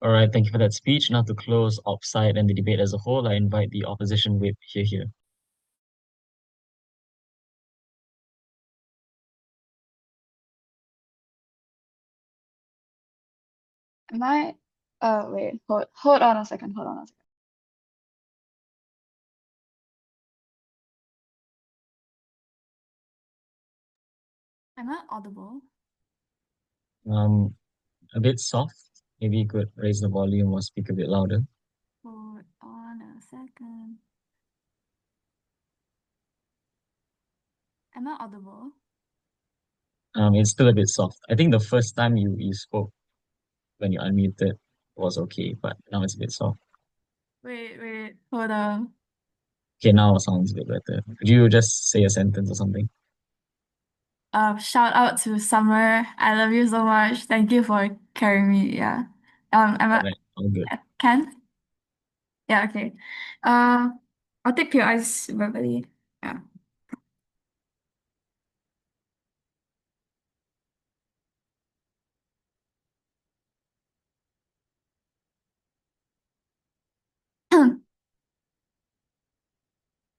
All right, thank you for that speech. Now to close offside and the debate as a whole, I invite the opposition whip here. Am I? Wait. Hold on a second. Hold on a second. Am I audible? A bit soft. Maybe you could raise the volume or speak a bit louder. Hold on a second. Am I audible? It's still a bit soft. I think the first time you spoke when you unmuted was okay, but now it's a bit soft. Wait. Hold on. Okay, now it sounds a bit better. Could you just say a sentence or something? Shout out to Summer. I love you so much. Thank you for carrying me. Yeah. Am I Alright, all good. Ken? Yeah, okay. Uh, I'll take your eyes verbally. Yeah.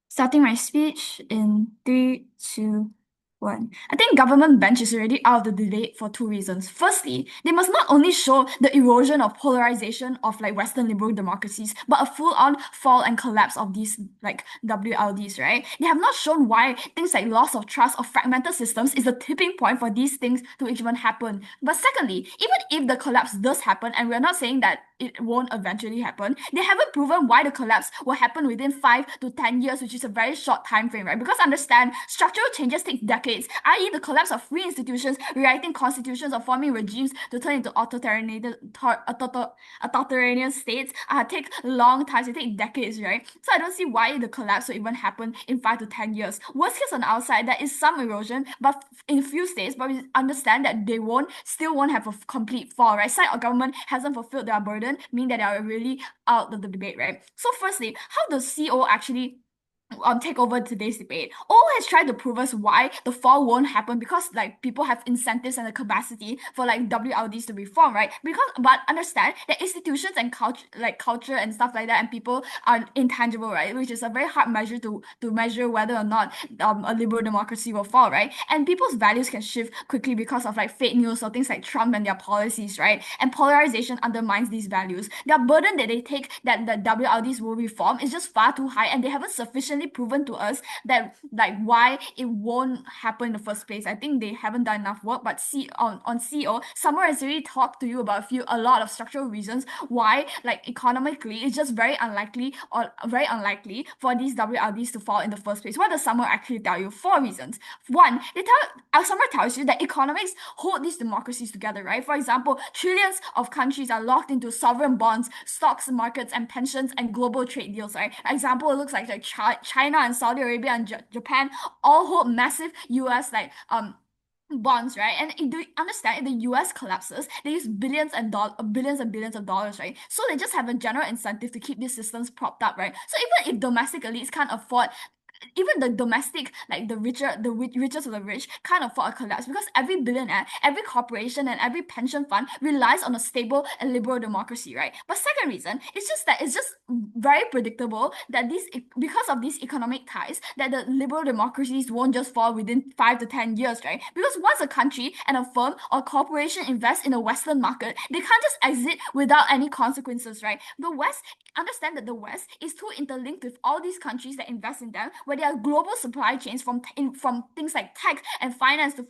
Starting my speech in three, two, one. I think government bench is already out of the debate for two reasons. Firstly, they must not only show the erosion of polarization of like Western liberal democracies, but a full-on fall and collapse of these like WLDs, right? They have not shown why things like loss of trust or fragmented systems is the tipping point for these things to even happen. But secondly, even if the collapse does happen, and we're not saying that it won't eventually happen, they haven't proven why the collapse will happen within 5 to 10 years, which is a very short time frame, right? Because understand, structural changes take decades, i.e. the collapse of free institutions, rewriting constitutions, or forming regimes to turn into authoritarian states take long times, it take decades, right? So I don't see why the collapse will even happen in 5 to 10 years. Worst case on the outside, there is some erosion, but in few states, but we understand that they still won't have a complete fall, right? Side of government hasn't fulfilled their burden, meaning that they are really out of the debate, right? So firstly, how does CO actually take over today's debate? O has tried to prove us why the fall won't happen because like people have incentives and the capacity for like WLDs to reform, right? But understand that institutions and culture and stuff like that and people are intangible, right? Which is a very hard measure to measure whether or not a liberal democracy will fall, right? And people's values can shift quickly because of like fake news or things like Trump and their policies, right? And polarization undermines these values. Their burden that they take that the WLDs will reform is just far too high, and they haven't sufficiently proven to us that like why it won't happen in the first place. I think they haven't done enough work. But on CO, Summer has already talked to you about a lot of structural reasons why like economically it's just very unlikely for these WLDs to fall in the first place. What does Summer actually tell you? Four reasons. One, Summer tells you that economics hold these democracies together, right? For example, trillions of countries are locked into sovereign bonds, stocks markets, and pensions and global trade deals, right? Example, it looks like China and Saudi Arabia and Japan all hold massive US bonds, right? And do you understand, if the US collapses, they use billions and billions of dollars, right? So they just have a general incentive to keep these systems propped up, right? So even if domestic elites can't afford, even the domestic, like the richest of the rich can't afford a collapse, because every billionaire, every corporation, and every pension fund relies on a stable and liberal democracy, right? But second reason, it's just very predictable that because of these economic ties, that the liberal democracies won't just fall within 5 to 10 years, right? Because once a country and a firm or corporation invest in a Western market, they can't just exit without any consequences, right? Understand that the West is too interlinked with all these countries that invest in them, where there are global supply chains from things like tech and finance to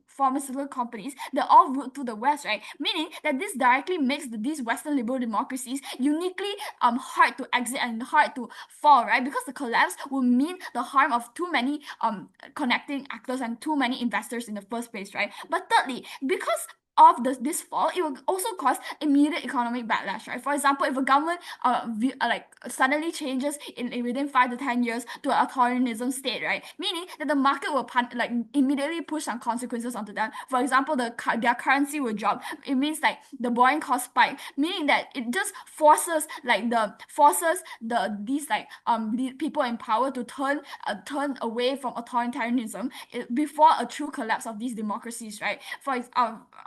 pharmaceutical companies that all route to the West, right? Meaning that this directly makes these Western liberal democracies uniquely hard to exit and hard to fall, right? Because the collapse will mean the harm of too many connecting actors and too many investors in the first place, right? But thirdly, because of this fall, it will also cause immediate economic backlash, right? For example, if a government like suddenly changes within 5 to 10 years to an authoritarianism state, right? Meaning that the market will like immediately push some consequences onto them. For example, their currency will drop. It means like the borrowing cost spike, meaning that it just forces these people in power to turn away from authoritarianism before a true collapse of these democracies, right?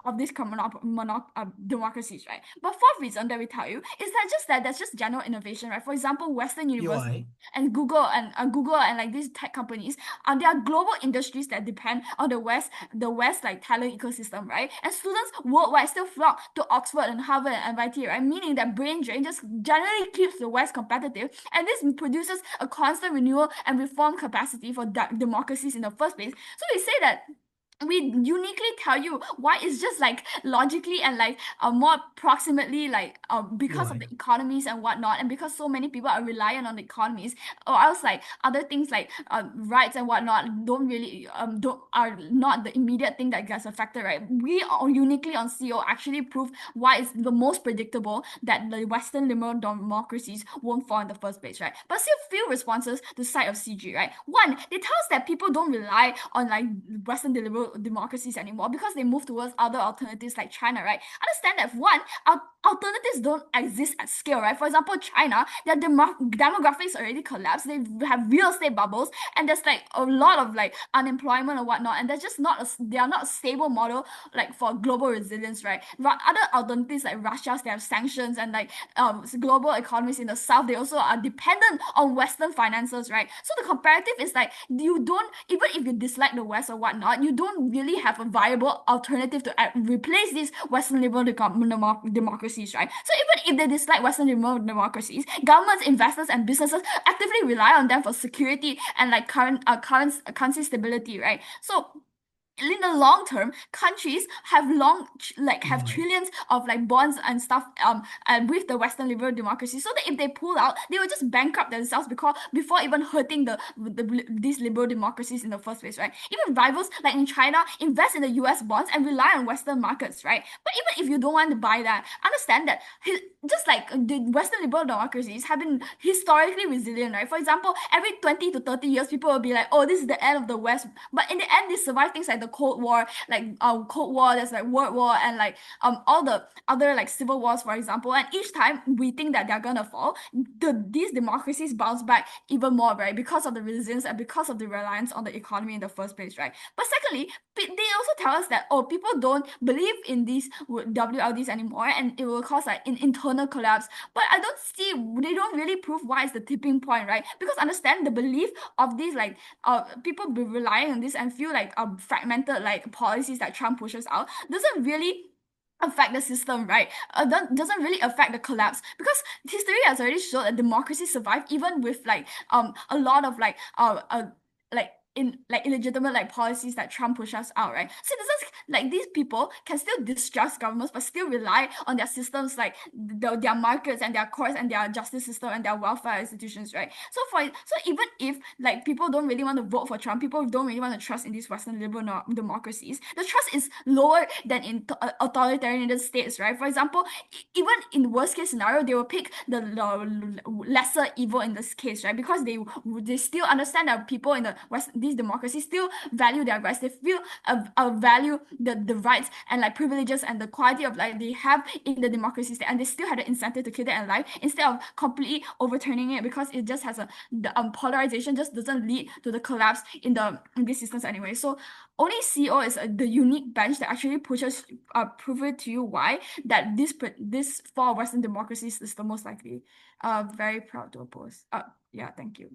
Of these democracies, right? But fourth reason that we tell you is that that's just general innovation, right? For example, Western university and Google and like these tech companies, there are global industries that depend on the West like talent ecosystem, right? And students worldwide still flock to Oxford and Harvard and MIT, right? Meaning that brain drain just generally keeps the West competitive, and this produces a constant renewal and reform capacity for democracies in the first place. So we say that we uniquely tell you why it's just like logically and like more approximately like because of the Right. economies and whatnot, and because so many people are reliant on the economies, or else like other things like rights and whatnot don't are not the immediate thing that gets affected, right? We are uniquely on CO actually prove why it's the most predictable that the Western liberal democracies won't fall in the first place, right? But still few responses to the side of CG, right? One, they tell us that people don't rely on like Western liberal democracies anymore because they move towards other alternatives like China, right? Understand that one, alternatives don't exist at scale, right? For example, China, their demographics already collapsed. They have real estate bubbles, and there's like a lot of like unemployment or whatnot, and they're just not they are not a stable model like for global resilience, right? Other alternatives like Russia's, they have sanctions, and like global economies in the south, they also are dependent on Western finances, right? So the comparative is like you don't, even if you dislike the West or whatnot, you don't really have a viable alternative to replace these Western liberal democracies, right? So even if they dislike Western liberal democracies, governments, investors, and businesses actively rely on them for security and like currency stability, right? So in the long term, countries have have Right. trillions of like bonds and stuff and with the Western liberal democracy, so that if they pull out, they will just bankrupt themselves because before even hurting these liberal democracies in the first place, right? Even rivals like in China invest in the US bonds and rely on Western markets, right? But even if you don't want to buy that, understand that just like the Western liberal democracies have been historically resilient, right? For example, every 20 to 30 years, people will be like, oh, this is the end of the West. But in the end, they survive things like the Cold War, there's like World War, and like all the other like civil wars, for example. And each time we think that they're gonna fall, these democracies bounce back even more, right? Because of the resilience and because of the reliance on the economy in the first place, right? But secondly, they also tell us that, oh, people don't believe in these WLDs anymore, and it will cause like an internal collapse. But I don't see, they don't really prove why it's the tipping point, right? Because understand the belief of these like people be relying on this and feel like fragmented like policies that Trump pushes out doesn't really affect the system, right? Doesn't really affect the collapse, because history has already shown that democracy survive even with like a lot of like in like illegitimate like policies that Trump pushes out, right? Citizens like these people can still distrust governments but still rely on their systems like their markets and their courts and their justice system and their welfare institutions, right? So even if like people don't really want to vote for Trump, people don't really want to trust in these Western liberal democracies, the trust is lower than in authoritarian states, right? For example, even in worst case scenario, they will pick the lesser evil in this case, right? Because they still understand that people in the West, these democracies still value their rights. They feel value the rights and like privileges and the quality of life they have in the democracies, and they still have the incentive to keep that alive instead of completely overturning it, because it just has the polarization just doesn't lead to the collapse in these systems anyway. So only CO is the unique bench that actually pushes prove it to you why that this for Western democracies is the most likely. Very proud to oppose. Yeah, thank you.